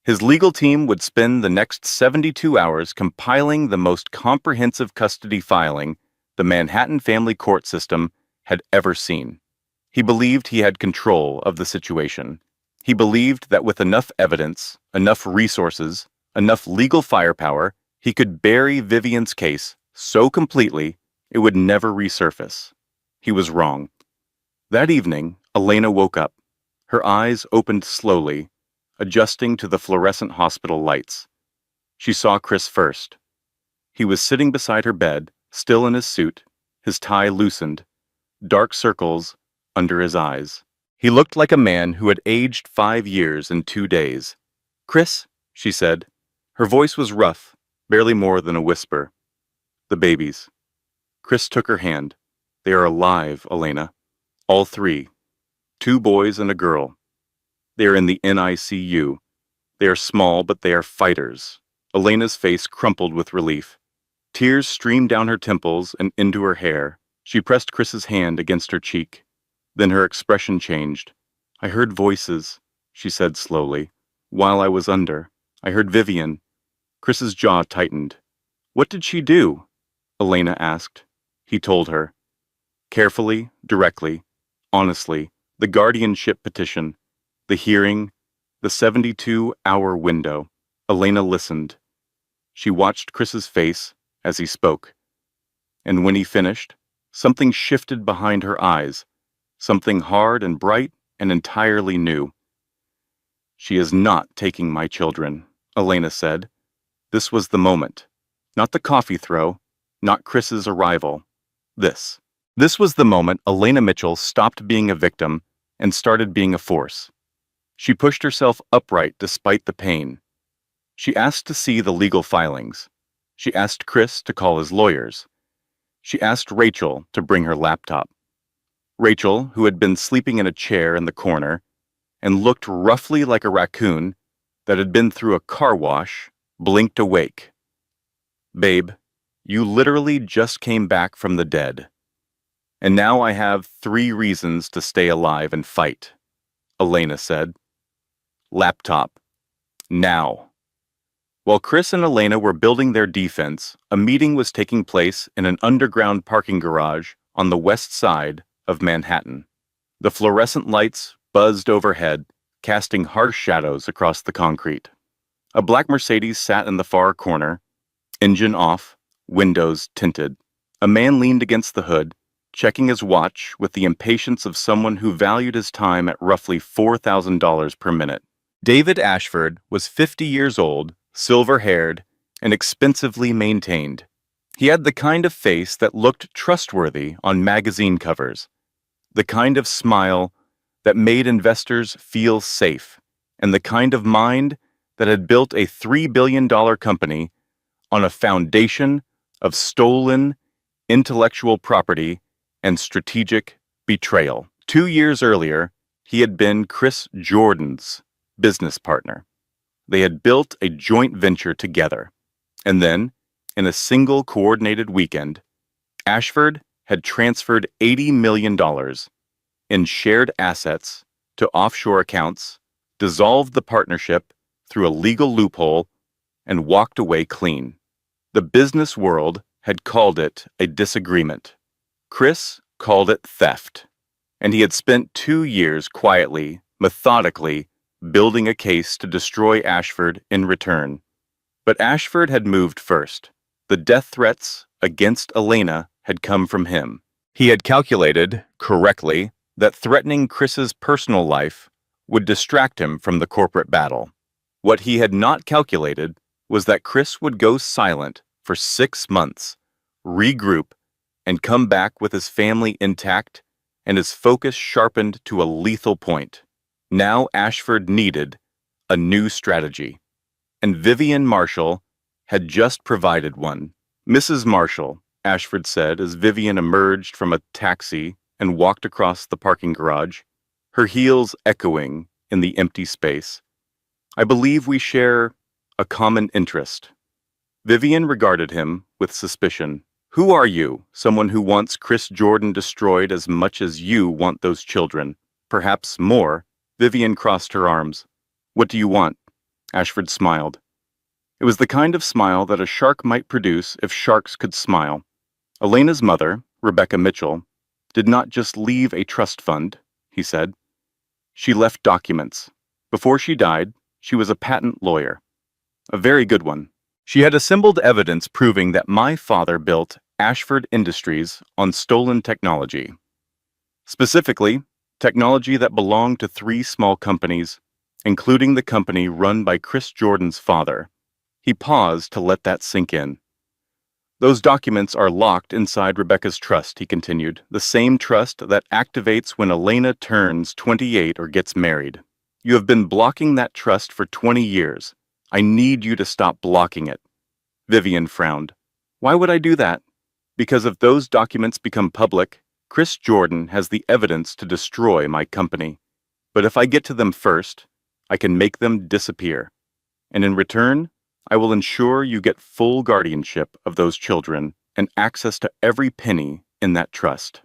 His legal team would spend the next 72 hours compiling the most comprehensive custody filing the Manhattan family court system had ever seen. He believed he had control of the situation. He believed that with enough evidence, enough resources, enough legal firepower, he could bury Vivian's case so completely it would never resurface. He was wrong. That evening, Elena woke up. Her eyes opened slowly, adjusting to the fluorescent hospital lights. She saw Chris first. He was sitting beside her bed, still in his suit, his tie loosened, dark circles under his eyes. He looked like a man who had aged 5 years in 2 days. "Chris," she said. Her voice was rough, barely more than a whisper. "The babies." Chris took her hand. "They are alive, Elena. All 3. 2 boys and a girl. They are in the NICU. They are small, but they are fighters." Elena's face crumpled with relief. Tears streamed down her temples and into her hair. She pressed Chris's hand against her cheek. Then her expression changed. "I heard voices," she said slowly. "While I was under, I heard Vivian." Chris's jaw tightened. "What did she do?" Elena asked. He told her. Carefully, directly, honestly, the guardianship petition, the hearing, the 72-hour window. Elena listened. She watched Chris's face as he spoke. And when he finished, something shifted behind her eyes, something hard and bright and entirely new. "She is not taking my children," Elena said. This was the moment. Not the coffee throw, not Chris's arrival. This was the moment Elena Mitchell stopped being a victim and started being a force. She pushed herself upright despite the pain. She asked to see the legal filings. She asked Chris to call his lawyers. She asked Rachel to bring her laptop. Rachel, who had been sleeping in a chair in the corner and looked roughly like a raccoon that had been through a car wash, blinked awake. "Babe, you literally just came back from the dead. And now I have 3 reasons to stay alive and fight," Elena said. "Laptop. Now." While Chris and Elena were building their defense, a meeting was taking place in an underground parking garage on the west side of Manhattan. The fluorescent lights buzzed overhead, casting harsh shadows across the concrete. A black Mercedes sat in the far corner, engine off, windows tinted. A man leaned against the hood, checking his watch with the impatience of someone who valued his time at roughly $4,000 per minute. David Ashford was 50 years old, silver-haired, and expensively maintained. He had the kind of face that looked trustworthy on magazine covers, the kind of smile that made investors feel safe, and the kind of mind that had built a $3 billion company on a foundation of stolen intellectual property and strategic betrayal. 2 years earlier, he had been Chris Jordan's business partner. They had built a joint venture together. And then, in a single coordinated weekend, Ashford had transferred $80 million in shared assets to offshore accounts, dissolved the partnership through a legal loophole, and walked away clean. The business world had called it a disagreement. Chris called it theft. And he had spent 2 years quietly, methodically, building a case to destroy Ashford in return. But Ashford had moved first. The death threats against Elena had come from him. He had calculated, correctly, that threatening Chris's personal life would distract him from the corporate battle. What he had not calculated was that Chris would go silent for 6 months, regroup, and come back with his family intact and his focus sharpened to a lethal point. Now Ashford needed a new strategy, and Vivian Marshall had just provided one. "Mrs. Marshall," Ashford said as Vivian emerged from a taxi and walked across the parking garage, her heels echoing in the empty space. "I believe we share a common interest." Vivian regarded him with suspicion. "Who are you? Someone who wants Chris Jordan destroyed as much as you want those children? Perhaps more." Vivian crossed her arms. "What do you want?" Ashford smiled. It was the kind of smile that a shark might produce if sharks could smile. Elena's mother, Rebecca Mitchell, did not just leave a trust fund, he said. She left documents. Before she died, she was a patent lawyer. A very good one. She had assembled evidence proving that my father built Ashford Industries on stolen technology. Specifically, technology that belonged to 3 small companies, including the company run by Chris Jordan's father. He paused to let that sink in. "Those documents are locked inside Rebecca's trust," he continued, "the same trust that activates when Elena turns 28 or gets married. You have been blocking that trust for 20 years. I need you to stop blocking it." Vivian frowned. "Why would I do that?" "Because if those documents become public, Chris Jordan has the evidence to destroy my company. But if I get to them first, I can make them disappear. And in return, I will ensure you get full guardianship of those children and access to every penny in that trust."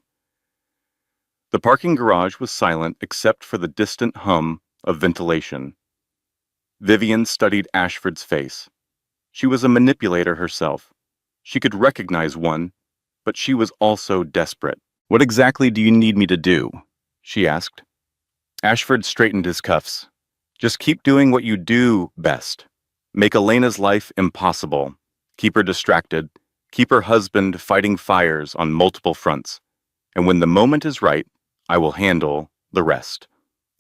The parking garage was silent except for the distant hum of ventilation. Vivian studied Ashford's face. She was a manipulator herself. She could recognize one, but she was also desperate. "What exactly do you need me to do?" she asked. Ashford straightened his cuffs. "Just keep doing what you do best. Make Elena's life impossible. Keep her distracted. Keep her husband fighting fires on multiple fronts. And when the moment is right, I will handle the rest."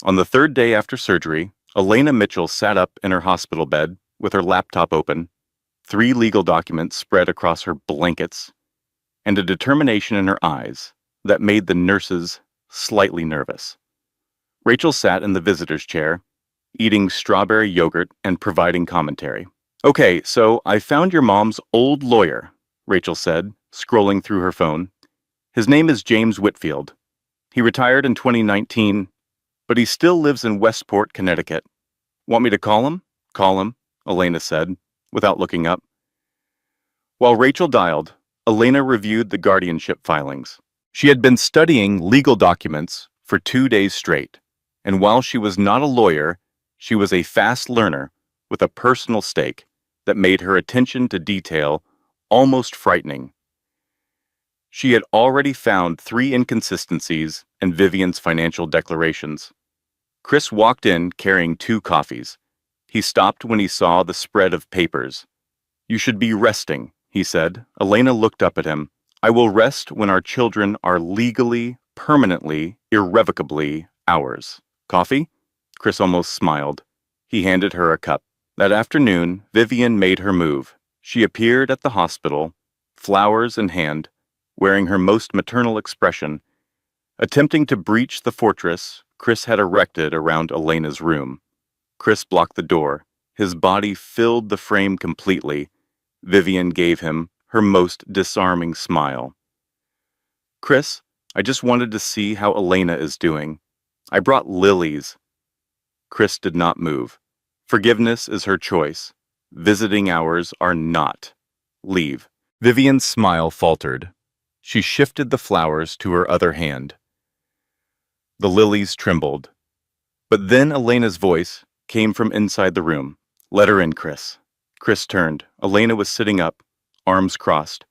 On the 3rd day after surgery, Elena Mitchell sat up in her hospital bed with her laptop open, 3 legal documents spread across her blankets, and a determination in her eyes that made the nurses slightly nervous. Rachel sat in the visitor's chair, eating strawberry yogurt and providing commentary. "Okay, so I found your mom's old lawyer," Rachel said, scrolling through her phone. "His name is James Whitfield. He retired in 2019, but he still lives in Westport, Connecticut. Want me to call him?" "Call him," Elena said, without looking up. While Rachel dialed, Elena reviewed the guardianship filings. She had been studying legal documents for 2 days straight, and while she was not a lawyer, she was a fast learner with a personal stake that made her attention to detail almost frightening. She had already found 3 inconsistencies in Vivian's financial declarations. Chris walked in carrying 2 coffees. He stopped when he saw the spread of papers. "You should be resting," he said. Elena looked up at him. "I will rest when our children are legally, permanently, irrevocably ours." "Coffee?" Chris almost smiled. He handed her a cup. That afternoon, Vivian made her move. She appeared at the hospital, flowers in hand, wearing her most maternal expression, attempting to breach the fortress Chris had erected around Elena's room. Chris blocked the door. His body filled the frame completely. Vivian gave him her most disarming smile. Chris, I just wanted to see how Elena is doing. I brought lilies. Chris did not move. Forgiveness is her choice. Visiting hours are not. Leave. Vivian's smile faltered. She shifted the flowers to her other hand. The lilies trembled. But then Elena's voice came from inside the room. Let her in, Chris. Chris turned. Elena was sitting up, arms crossed,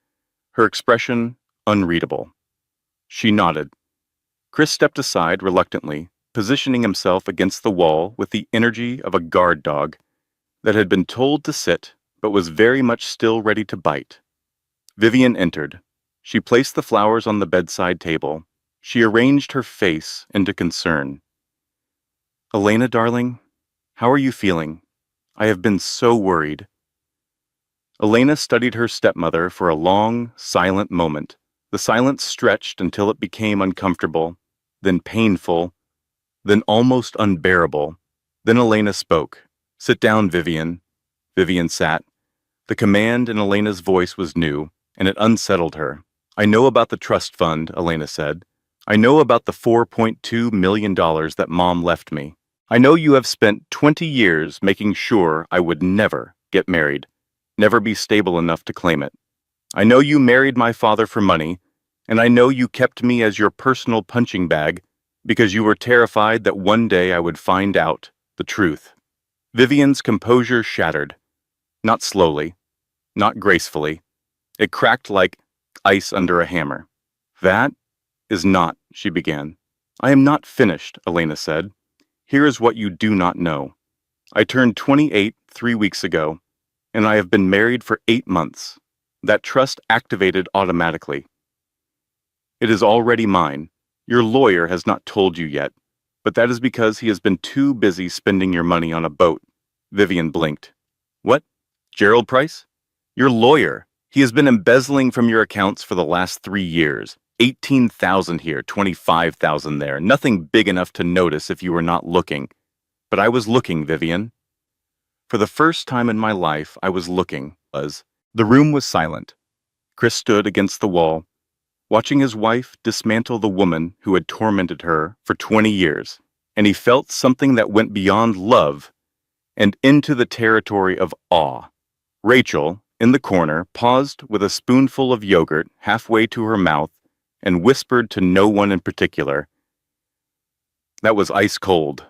her expression unreadable. She nodded. Chris stepped aside reluctantly, positioning himself against the wall with the energy of a guard dog that had been told to sit but was very much still ready to bite. Vivian entered. She placed the flowers on the bedside table. She arranged her face into concern. Elena, darling, how are you feeling? I have been so worried. Elena studied her stepmother for a long, silent moment. The silence stretched until it became uncomfortable, then painful, then almost unbearable. Then Elena spoke. Sit down, Vivian. Vivian sat. The command in Elena's voice was new, and it unsettled her. I know about the trust fund, Elena said. I know about the $4.2 million that Mom left me. I know you have spent 20 years making sure I would never get married, never be stable enough to claim it. I know you married my father for money, and I know you kept me as your personal punching bag because you were terrified that one day I would find out the truth. Vivian's composure shattered. Not slowly, not gracefully. It cracked like ice under a hammer. That is not, she began. I am not finished, Elena said. Here is what you do not know. I turned 28 3 weeks ago, and I have been married for 8 months. That trust activated automatically. It is already mine. Your lawyer has not told you yet, but that is because he has been too busy spending your money on a boat. Vivian blinked. What? Gerald Price? Your lawyer. He has been embezzling from your accounts for the last 3 years. 18,000 here, 25,000 there. Nothing big enough to notice if you were not looking. But I was looking, Vivian. For the first time in my life, I was looking. The room was silent. Chris stood against the wall, watching his wife dismantle the woman who had tormented her for 20 years, and he felt something that went beyond love and into the territory of awe. Rachel, in the corner, paused with a spoonful of yogurt halfway to her mouth and whispered to no one in particular. That was ice cold.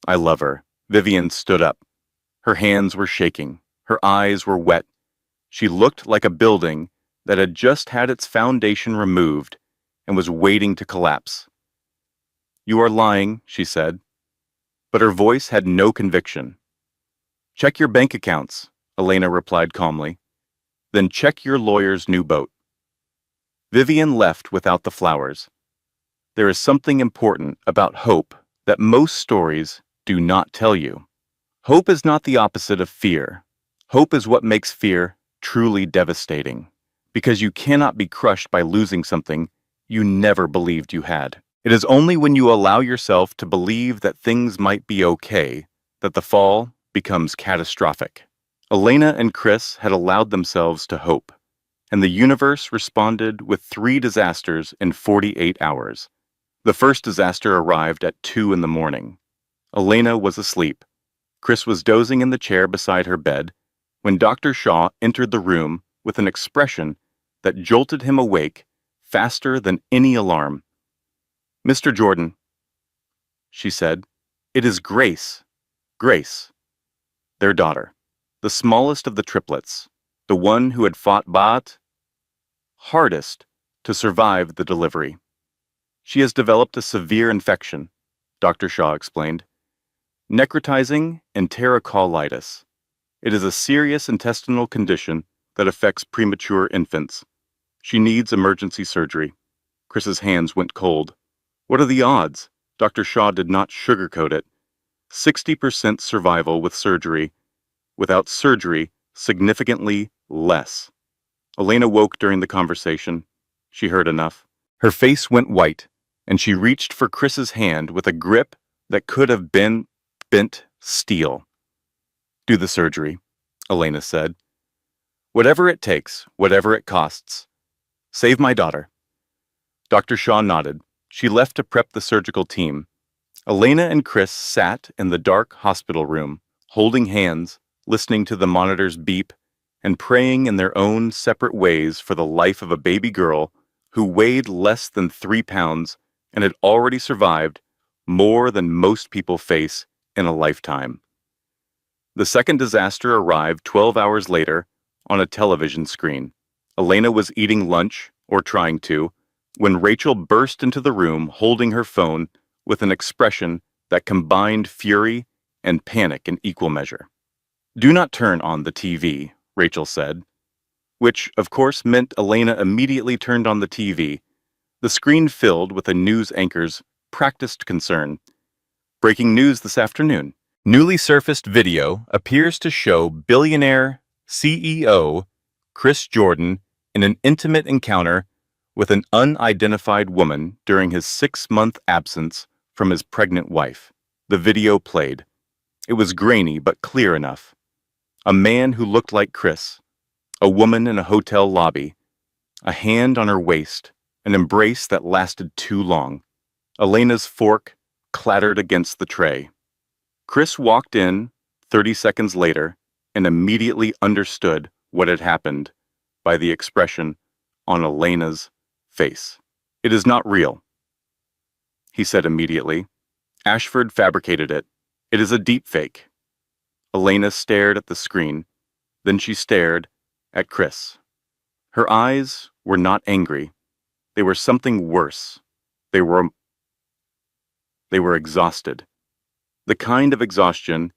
I love her. Vivian stood up. Her hands were shaking. Her eyes were wet. She looked like a building that had just had its foundation removed and was waiting to collapse. You are lying, she said, but her voice had no conviction. Check your bank accounts, Elena replied calmly. Then check your lawyer's new boat. Vivian left without the flowers. There is something important about hope that most stories do not tell you. Hope is not the opposite of fear. Hope is what makes fear truly devastating, because you cannot be crushed by losing something you never believed you had. It is only when you allow yourself to believe that things might be okay that the fall becomes catastrophic. Elena and Chris had allowed themselves to hope, and the universe responded with 3 disasters in 48 hours. The first disaster arrived at 2 in the morning. Elena was asleep. Chris was dozing in the chair beside her bed when Dr. Shaw entered the room with an expression that jolted him awake faster than any alarm. Mr. Jordan, she said, it is Grace. Grace, their daughter, the smallest of the triplets, the one who had fought hardest to survive the delivery. She has developed a severe infection, Dr. Shaw explained. Necrotizing enterocolitis. It is a serious intestinal condition that affects premature infants. She needs emergency surgery. Chris's hands went cold. What are the odds? Dr. Shaw did not sugarcoat it. 60% survival with surgery. Without surgery, Significantly less. Elena woke during the conversation. She heard enough. Her face went white, and she reached for Chris's hand with a grip that could have been bent steel. Do the surgery, Elena said. Whatever it takes, whatever it costs. Save my daughter. Dr. Shaw nodded. She left to prep the surgical team. Elena and Chris sat in the dark hospital room, holding hands, listening to the monitors beep, and praying in their own separate ways for the life of a baby girl who weighed less than 3 pounds and had already survived more than most people face in a lifetime. The second disaster arrived 12 hours later on a television screen. Elena was eating lunch, or trying to, when Rachel burst into the room holding her phone with an expression that combined fury and panic in equal measure. Do not turn on the TV, Rachel said, which of course meant Elena immediately turned on the TV, the screen filled with a news anchor's practiced concern. Breaking news this afternoon. Newly surfaced video appears to show billionaire CEO Chris Jordan in an intimate encounter with an unidentified woman during his 6-month absence from his pregnant wife. The video played. It was grainy but clear enough. A man who looked like Chris, a woman in a hotel lobby, a hand on her waist, an embrace that lasted too long. Elena's fork clattered against the tray. Chris walked in 30 seconds later and immediately understood what had happened by the expression on Elena's face. It is not real, he said immediately. Ashford fabricated it. It is a deep fake. Elena stared at the screen. Then she stared at Chris. Her eyes were not angry. They were something worse. They were exhausted. The kind of exhaustion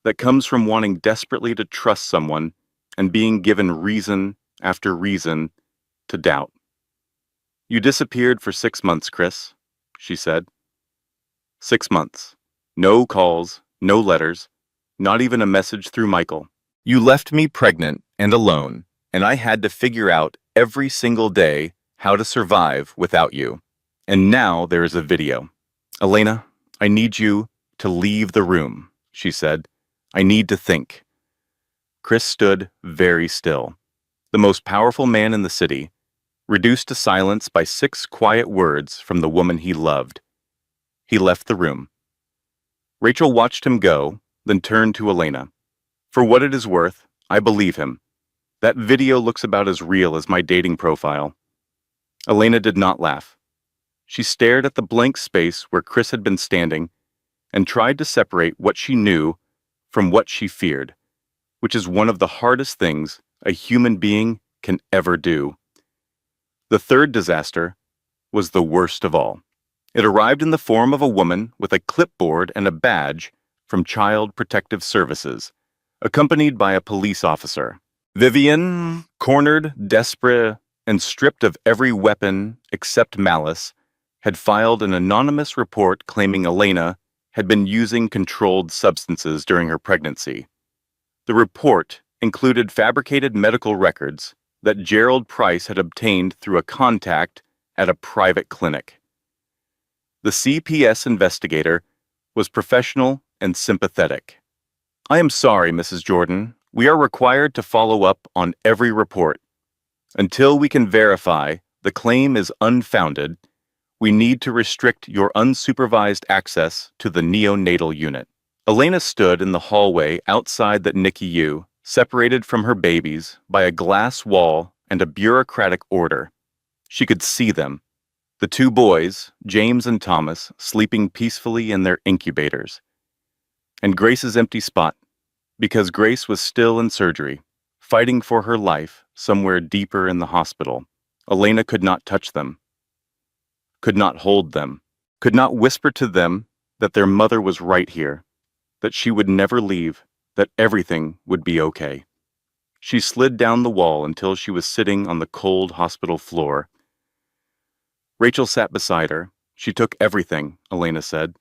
that comes from wanting desperately to trust someone and being given reason after reason to doubt. You disappeared for 6 months, Chris, she said. 6 months. No calls, no letters, not even a message through Michael. You left me pregnant and alone, and I had to figure out every single day how to survive without you. And now there is a video. Elena, I need you to leave the room, she said. I need to think. Chris stood very still. The most powerful man in the city, reduced to silence by 6 quiet words from the woman he loved. He left the room. Rachel watched him go, then turned to Elena. For what it is worth, I believe him. That video looks about as real as my dating profile. Elena did not laugh. She stared at the blank space where Chris had been standing and tried to separate what she knew from what she feared, which is one of the hardest things a human being can ever do. The third disaster was the worst of all. It arrived in the form of a woman with a clipboard and a badge from Child Protective Services, accompanied by a police officer. Vivian, cornered, desperate, and stripped of every weapon except malice, had filed an anonymous report claiming Elena had been using controlled substances during her pregnancy. The report included fabricated medical records that Gerald Price had obtained through a contact at a private clinic. The CPS investigator was professional and sympathetic. I am sorry, Mrs. Jordan. We are required to follow up on every report. Until we can verify the claim is unfounded, we need to restrict your unsupervised access to the neonatal unit. Elena stood in the hallway outside the NICU, separated from her babies by a glass wall and a bureaucratic order. She could see them. The 2 boys, James and Thomas, sleeping peacefully in their incubators. And Grace's empty spot, because Grace was still in surgery, fighting for her life somewhere deeper in the hospital. Elena could not touch them, could not hold them, could not whisper to them that their mother was right here, that she would never leave, that everything would be okay. She slid down the wall until she was sitting on the cold hospital floor. Rachel sat beside her. She took everything, Elena said.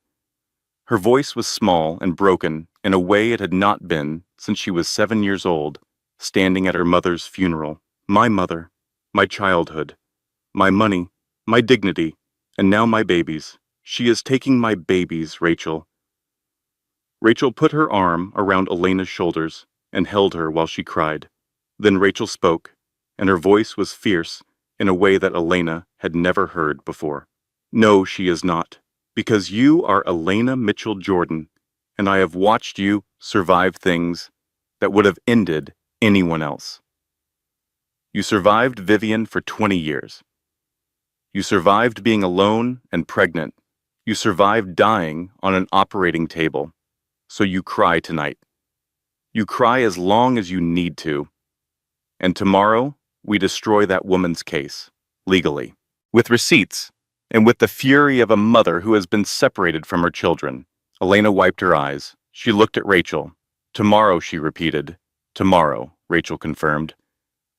Her voice was small and broken in a way it had not been since she was 7 years old. standing at her mother's funeral. My mother, my childhood, my money, my dignity, and now my babies. She is taking my babies, Rachel. Rachel put her arm around Elena's shoulders and held her while she cried. Then Rachel spoke, and her voice was fierce in a way that Elena had never heard before. No, she is not, because you are Elena Mitchell Jordan, and I have watched you survive things that would have ended anyone else. You survived Vivian for 20 years. You survived being alone and pregnant. You survived dying on an operating table. So you cry tonight. You cry as long as you need to. And tomorrow, we destroy that woman's case, legally, with receipts, and with the fury of a mother who has been separated from her children. Elena wiped her eyes. She looked at Rachel. Tomorrow, she repeated. Tomorrow, Rachel confirmed.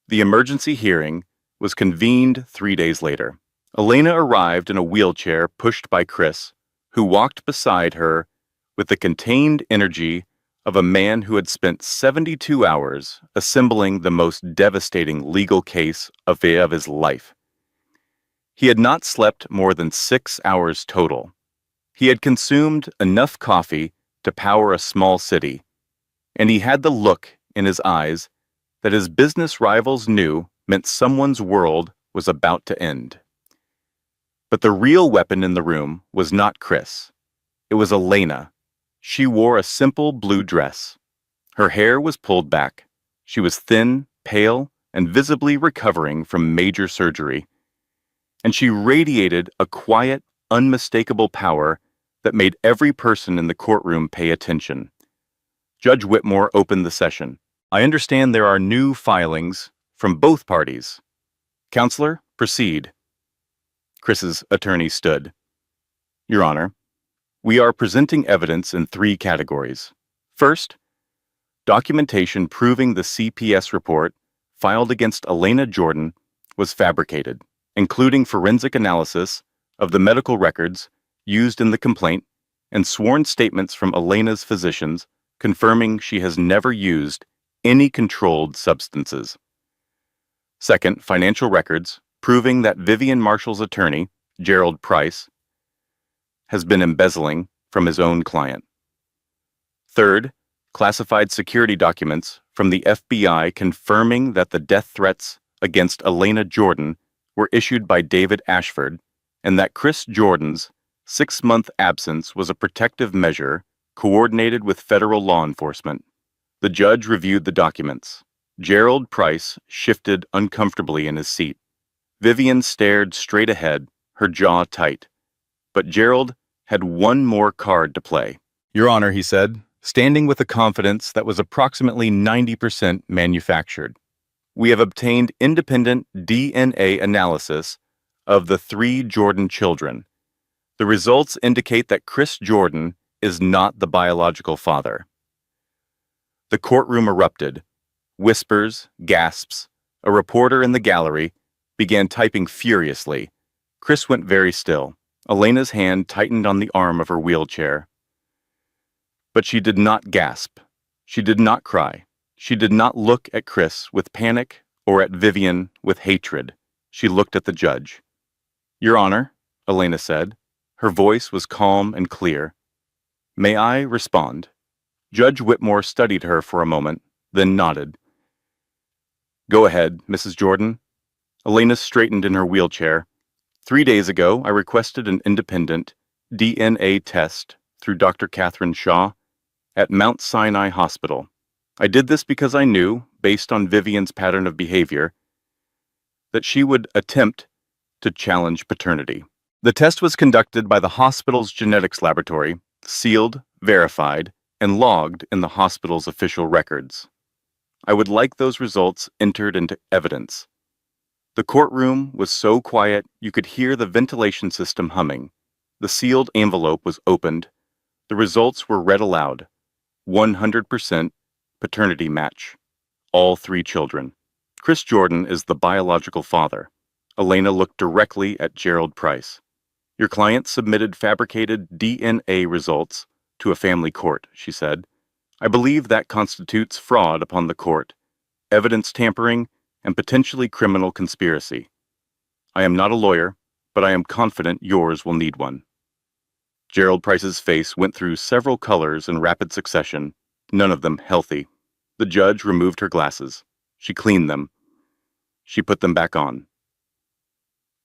The emergency hearing was convened 3 days later. Elena arrived in a wheelchair pushed by Chris, who walked beside her with the contained energy of a man who had spent 72 hours assembling the most devastating legal case of his life. He had not slept more than 6 hours total. He had consumed enough coffee to power a small city, and he had the look in his eyes that his business rivals knew meant someone's world was about to end. But the real weapon in the room was not Chris. It was Elena. She wore a simple blue dress. Her hair was pulled back. She was thin, pale, and visibly recovering from major surgery. And she radiated a quiet, unmistakable power that made every person in the courtroom pay attention. Judge Whitmore opened the session. I understand there are new filings from both parties. Counselor, proceed. Chris's attorney stood. Your Honor, we are presenting evidence in 3 categories. First, documentation proving the CPS report filed against Elena Jordan was fabricated, including forensic analysis of the medical records used in the complaint and sworn statements from Elena's physicians confirming she has never used any controlled substances. Second, financial records proving that Vivian Marshall's attorney, Gerald Price, has been embezzling from his own client. Third, classified security documents from the FBI confirming that the death threats against Elena Jordan were issued by David Ashford and that Chris Jordan's 6-month absence was a protective measure coordinated with federal law enforcement. The judge reviewed the documents. Gerald Price shifted uncomfortably in his seat. Vivian stared straight ahead, her jaw tight. But Gerald had one more card to play. Your Honor, he said, standing with a confidence that was approximately 90% manufactured. We have obtained independent DNA analysis of the 3 Jordan children. The results indicate that Chris Jordan is not the biological father. The courtroom erupted. Whispers, gasps. A reporter in the gallery began typing furiously. Chris went very still. Elena's hand tightened on the arm of her wheelchair. But she did not gasp. She did not cry. She did not look at Chris with panic or at Vivian with hatred. She looked at the judge. Your Honor, Elena said. Her voice was calm and clear. May I respond? Judge Whitmore studied her for a moment, then nodded. Go ahead, Mrs. Jordan. Elena straightened in her wheelchair. 3 days ago, I requested an independent DNA test through Dr. Catherine Shaw at Mount Sinai Hospital. I did this because I knew, based on Vivian's pattern of behavior, that she would attempt to challenge paternity. The test was conducted by the hospital's genetics laboratory, sealed, verified, and logged in the hospital's official records. I would like those results entered into evidence. The courtroom was so quiet you could hear the ventilation system humming. The sealed envelope was opened. The results were read aloud. 100% paternity match. All 3 children. Chris Jordan is the biological father. Elena looked directly at Gerald Price. Your client submitted fabricated DNA results to a family court, she said. I believe that constitutes fraud upon the court. evidence tampering, and potentially criminal conspiracy. I am not a lawyer, but I am confident yours will need one. Gerald Price's face went through several colors in rapid succession, none of them healthy. The judge removed her glasses. She cleaned them. She put them back on.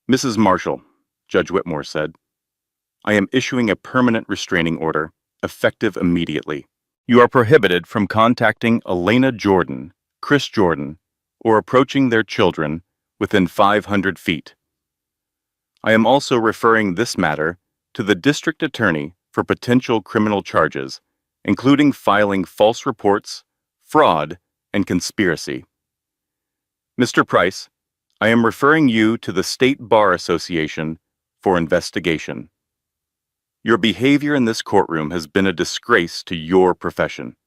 Mrs. Marshall, Judge Whitmore said, I am issuing a permanent restraining order, effective immediately. You are prohibited from contacting Elena Jordan, Chris Jordan, or approaching their children within 500 feet. I am also referring this matter to the district attorney for potential criminal charges, including filing false reports, fraud, and conspiracy. Mr. Price, I am referring you to the State Bar Association for investigation. Your behavior in this courtroom has been a disgrace to your profession.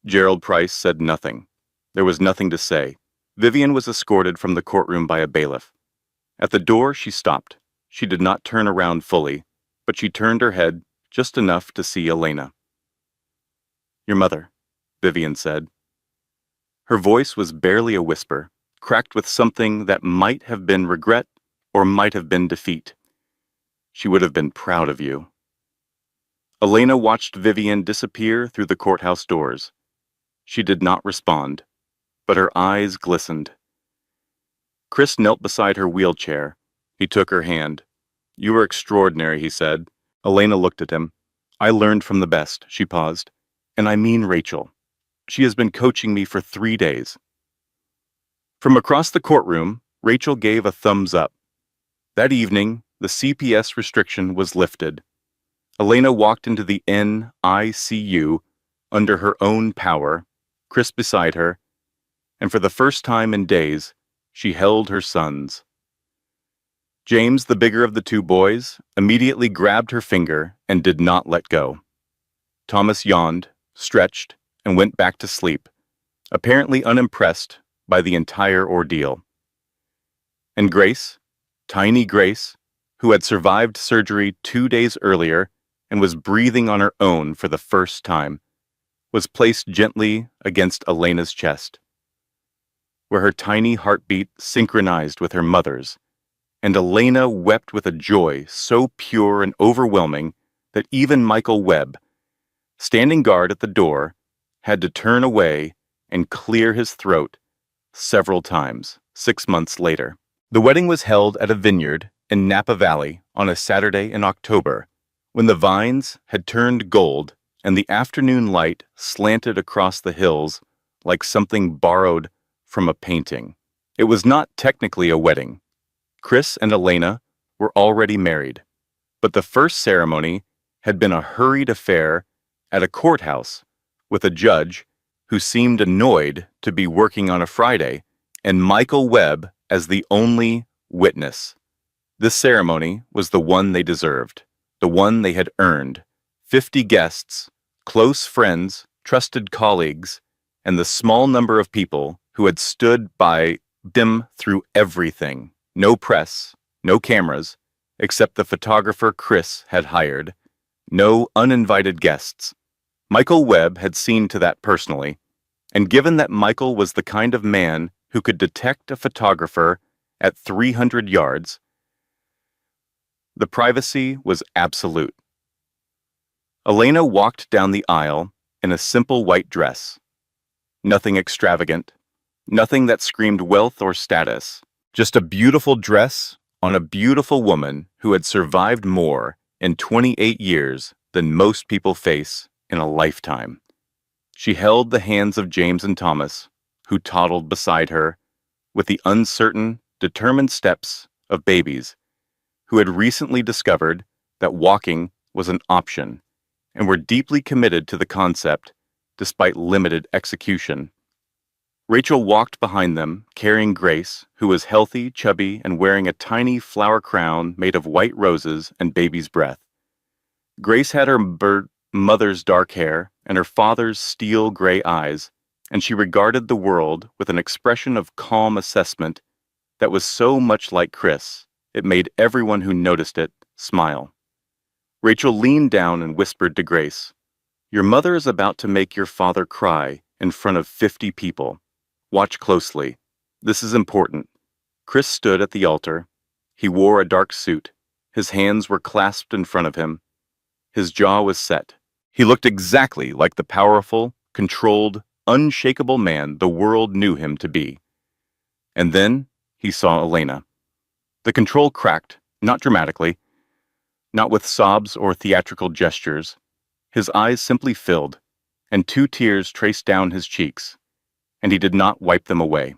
Gerald Price said nothing. There was nothing to say. Vivian was escorted from the courtroom by a bailiff. At the door, she stopped. She did not turn around fully, but she turned her head just enough to see Elena. Your mother, Vivian said. Her voice was barely a whisper, cracked with something that might have been regret or might have been defeat. She would have been proud of you. Elena watched Vivian disappear through the courthouse doors. She did not respond, but her eyes glistened. Chris knelt beside her wheelchair. He took her hand. You were extraordinary, he said. Elena looked at him. I learned from the best, she paused. And I mean Rachel. She has been coaching me for 3 days. From across the courtroom, Rachel gave a thumbs up. That evening, the CPS restriction was lifted. Elena walked into the NICU under her own power, Chris beside her, and for the first time in days, she held her sons. James, the bigger of the two boys, immediately grabbed her finger and did not let go. Thomas yawned, stretched, and went back to sleep, apparently unimpressed by the entire ordeal. And Grace, tiny Grace, who had survived surgery 2 days earlier and was breathing on her own for the first time, was placed gently against Elena's chest, where her tiny heartbeat synchronized with her mother's, and Elena wept with a joy so pure and overwhelming that even Michael Webb, standing guard at the door, had to turn away and clear his throat several times 6 months later. The wedding was held at a vineyard in Napa Valley on a Saturday in October, when the vines had turned gold and the afternoon light slanted across the hills like something borrowed from a painting. It was not technically a wedding. Chris and Elena were already married, but the first ceremony had been a hurried affair at a courthouse with a judge who seemed annoyed to be working on a Friday, and Michael Webb as the only witness. This ceremony was the one they deserved, the one they had earned. 50 guests, close friends, trusted colleagues, and the small number of people who had stood by them through everything. No press, no cameras, except the photographer Chris had hired. No uninvited guests. Michael Webb had seen to that personally, and given that Michael was the kind of man who could detect a photographer at 300 yards, the privacy was absolute. Elena walked down the aisle in a simple white dress. Nothing extravagant, nothing that screamed wealth or status, just a beautiful dress on a beautiful woman who had survived more in 28 years than most people face in a lifetime. She held the hands of James and Thomas, who toddled beside her, with the uncertain, determined steps of babies who had recently discovered that walking was an option and were deeply committed to the concept despite limited execution. Rachel walked behind them, carrying Grace, who was healthy, chubby, and wearing a tiny flower crown made of white roses and baby's breath. Grace had her mother's dark hair and her father's steel gray eyes, and she regarded the world with an expression of calm assessment that was so much like Chris, it made everyone who noticed it smile. Rachel leaned down and whispered to Grace, "Your mother is about to make your father cry in front of 50 people. Watch closely. This is important. Chris stood at the altar. He wore a dark suit. His hands were clasped in front of him. His jaw was set. He looked exactly like the powerful, controlled, unshakable man the world knew him to be. And then he saw Elena. The control cracked, not dramatically, not with sobs or theatrical gestures. His eyes simply filled, and 2 tears traced down his cheeks, and he did not wipe them away.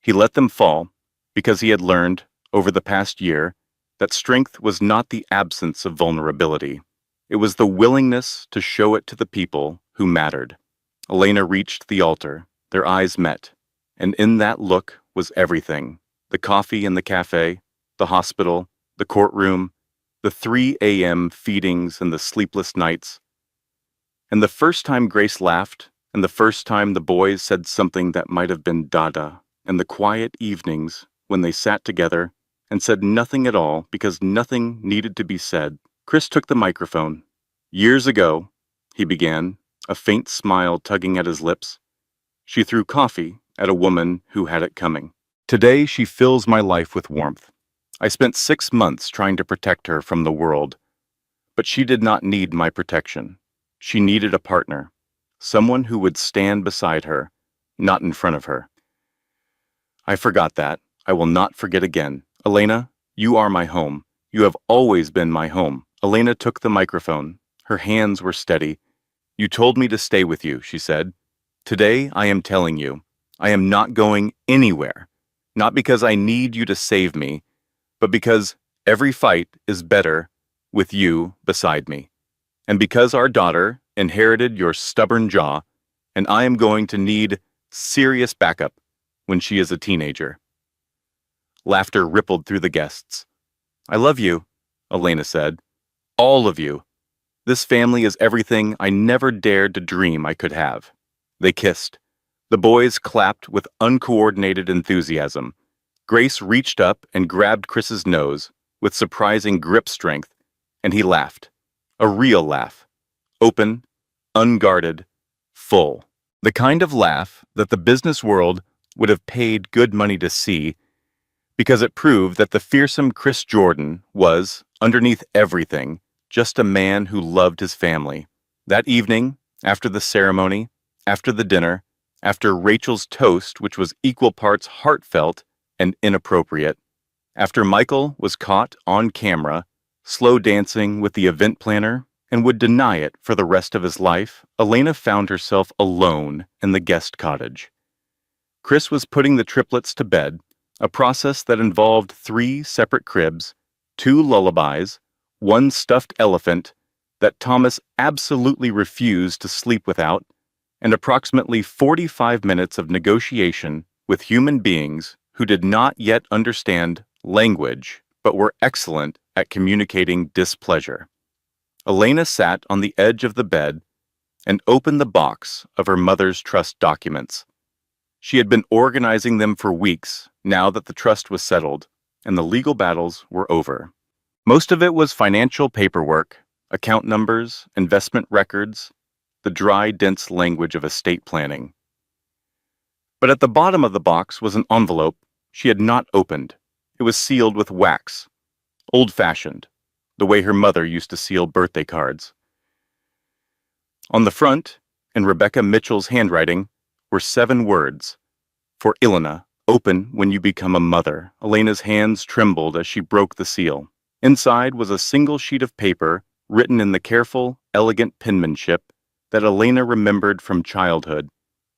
He let them fall because he had learned, over the past year, that strength was not the absence of vulnerability. It was the willingness to show it to the people who mattered. Elena reached the altar. Their eyes met, and in that look was everything. The coffee in the cafe, the hospital, the courtroom, the 3 a.m. feedings and the sleepless nights. And the first time Grace laughed, and the first time the boys said something that might have been dada, and the quiet evenings when they sat together and said nothing at all because nothing needed to be said. Chris took the microphone. Years ago, he began, a faint smile tugging at his lips. She threw coffee at a woman who had it coming. Today she fills my life with warmth. I spent 6 months trying to protect her from the world, but she did not need my protection. She needed a partner, someone who would stand beside her, not in front of her. I forgot that. I will not forget again. Elena, you are my home. You have always been my home. Elena took the microphone. Her hands were steady. You told me to stay with you, she said. Today I am telling you, I am not going anywhere. Not because I need you to save me, but because every fight is better with you beside me. And because our daughter inherited your stubborn jaw, and I am going to need serious backup when she is a teenager. Laughter rippled through the guests. I love you, Elena said. All of you. This family is everything I never dared to dream I could have. They kissed. The boys clapped with uncoordinated enthusiasm. Grace reached up and grabbed Chris's nose with surprising grip strength, and he laughed. A real laugh. Open, unguarded, full. The kind of laugh that the business world would have paid good money to see because it proved that the fearsome Chris Jordan was, underneath everything, just a man who loved his family. That evening, after the ceremony, after the dinner, after Rachel's toast, which was equal parts heartfelt and inappropriate, after Michael was caught on camera, slow dancing with the event planner, and would deny it for the rest of his life, Elena found herself alone in the guest cottage. Chris was putting the triplets to bed, a process that involved 3 separate cribs, 2 lullabies, 1 stuffed elephant that Thomas absolutely refused to sleep without, and approximately 45 minutes of negotiation with human beings who did not yet understand language but were excellent at communicating displeasure. Elena sat on the edge of the bed and opened the box of her mother's trust documents. She had been organizing them for weeks now that the trust was settled and the legal battles were over. Most of it was financial paperwork, account numbers, investment records, the dry, dense language of estate planning. But at the bottom of the box was an envelope she had not opened. It was sealed with wax, old-fashioned, the way her mother used to seal birthday cards. On the front, in Rebecca Mitchell's handwriting, were 7 words. For Ilona, open when you become a mother. Elena's hands trembled as she broke the seal. Inside was a single sheet of paper written in the careful, elegant penmanship that Elena remembered from childhood,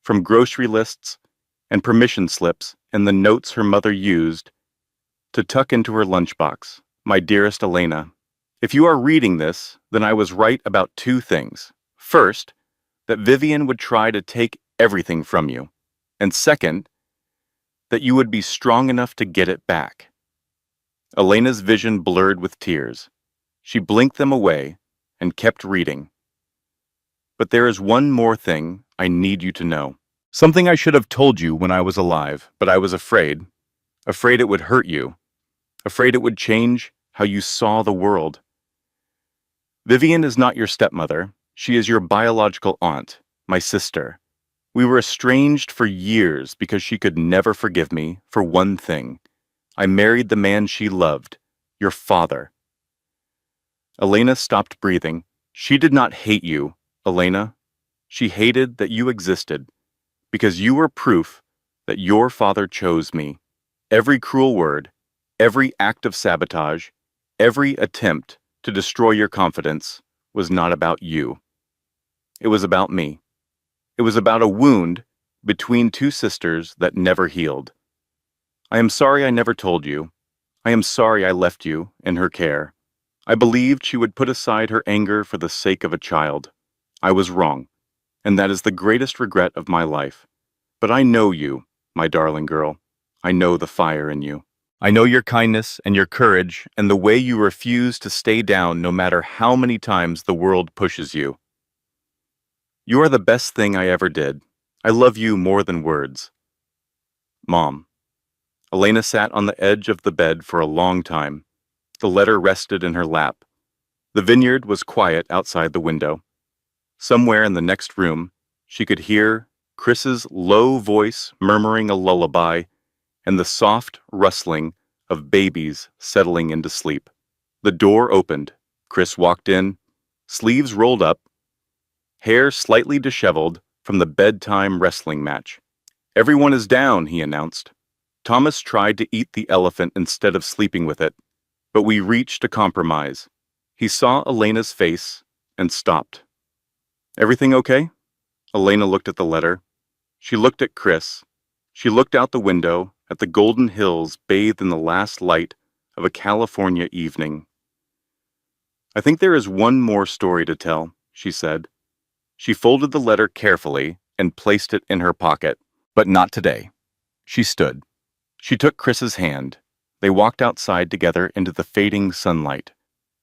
from grocery lists and permission slips and the notes her mother used to tuck into her lunchbox. My dearest Elena, if you are reading this, then I was right about 2 things. First, that Vivian would try to take everything from you. And second, that you would be strong enough to get it back. Elena's vision blurred with tears. She blinked them away and kept reading. But there is one more thing I need you to know. Something I should have told you when I was alive, but I was afraid. Afraid it would hurt you. Afraid it would change how you saw the world. Vivian is not your stepmother. She is your biological aunt, my sister. We were estranged for years because she could never forgive me for one thing. I married the man she loved, your father. Elena stopped breathing. She did not hate you, Elena. She hated that you existed, because you were proof that your father chose me. Every cruel word, every act of sabotage, every attempt to destroy your confidence was not about you. It was about me. It was about a wound between two sisters that never healed. I am sorry I never told you. I am sorry I left you in her care. I believed she would put aside her anger for the sake of a child. I was wrong, and that is the greatest regret of my life. But I know you, my darling girl. I know the fire in you. I know your kindness and your courage and the way you refuse to stay down no matter how many times the world pushes you. You are the best thing I ever did. I love you more than words. Mom. Elena sat on the edge of the bed for a long time. The letter rested in her lap. The vineyard was quiet outside the window. Somewhere in the next room, she could hear Chris's low voice murmuring a lullaby and the soft rustling of babies settling into sleep. The door opened. Chris walked in, sleeves rolled up, hair slightly disheveled from the bedtime wrestling match. "Everyone is down," he announced. Thomas tried to eat the elephant instead of sleeping with it, but we reached a compromise. He saw Elena's face and stopped. "Everything okay?" Elena looked at the letter. She looked at Chris. She looked out the window at the golden hills bathed in the last light of a California evening. "I think there is one more story to tell," she said. She folded the letter carefully and placed it in her pocket. "But not today." She stood. She took Chris's hand. They walked outside together into the fading sunlight.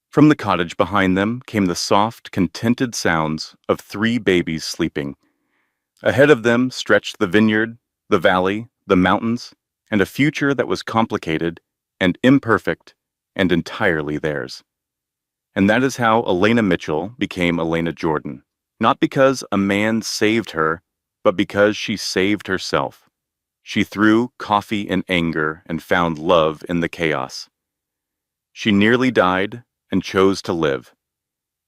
From the cottage behind them came the soft, contented sounds of 3 babies sleeping. Ahead of them stretched the vineyard, the valley, the mountains, and a future that was complicated and imperfect and entirely theirs. And that is how Elena Mitchell became Elena Jordan. Not because a man saved her, but because she saved herself. She threw coffee in anger and found love in the chaos. She nearly died and chose to live.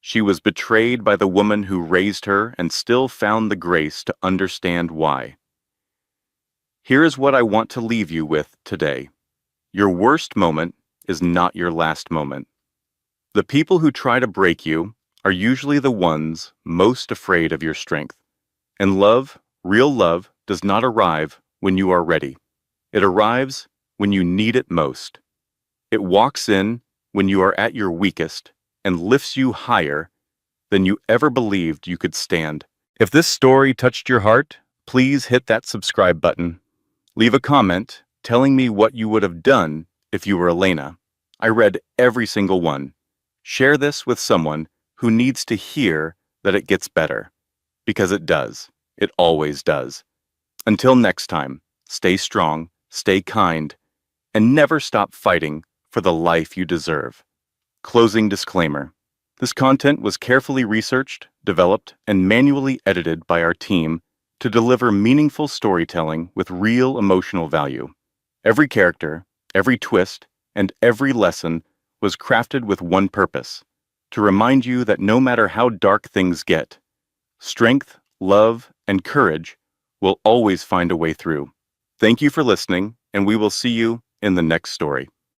She was betrayed by the woman who raised her and still found the grace to understand why. Here is what I want to leave you with today. Your worst moment is not your last moment. The people who try to break you are usually the ones most afraid of your strength. And love, real love, does not arrive when you are ready. It arrives when you need it most. It walks in when you are at your weakest and lifts you higher than you ever believed you could stand. If this story touched your heart, please hit that subscribe button. Leave a comment telling me what you would have done if you were Elena. I read every single one. Share this with someone who needs to hear that it gets better. Because it does. It always does. Until next time, stay strong, stay kind, and never stop fighting for the life you deserve. Closing disclaimer. This content was carefully researched, developed, and manually edited by our team to deliver meaningful storytelling with real emotional value. Every character, every twist, and every lesson was crafted with one purpose: to remind you that no matter how dark things get, strength, love, and courage will always find a way through. Thank you for listening, and we will see you in the next story.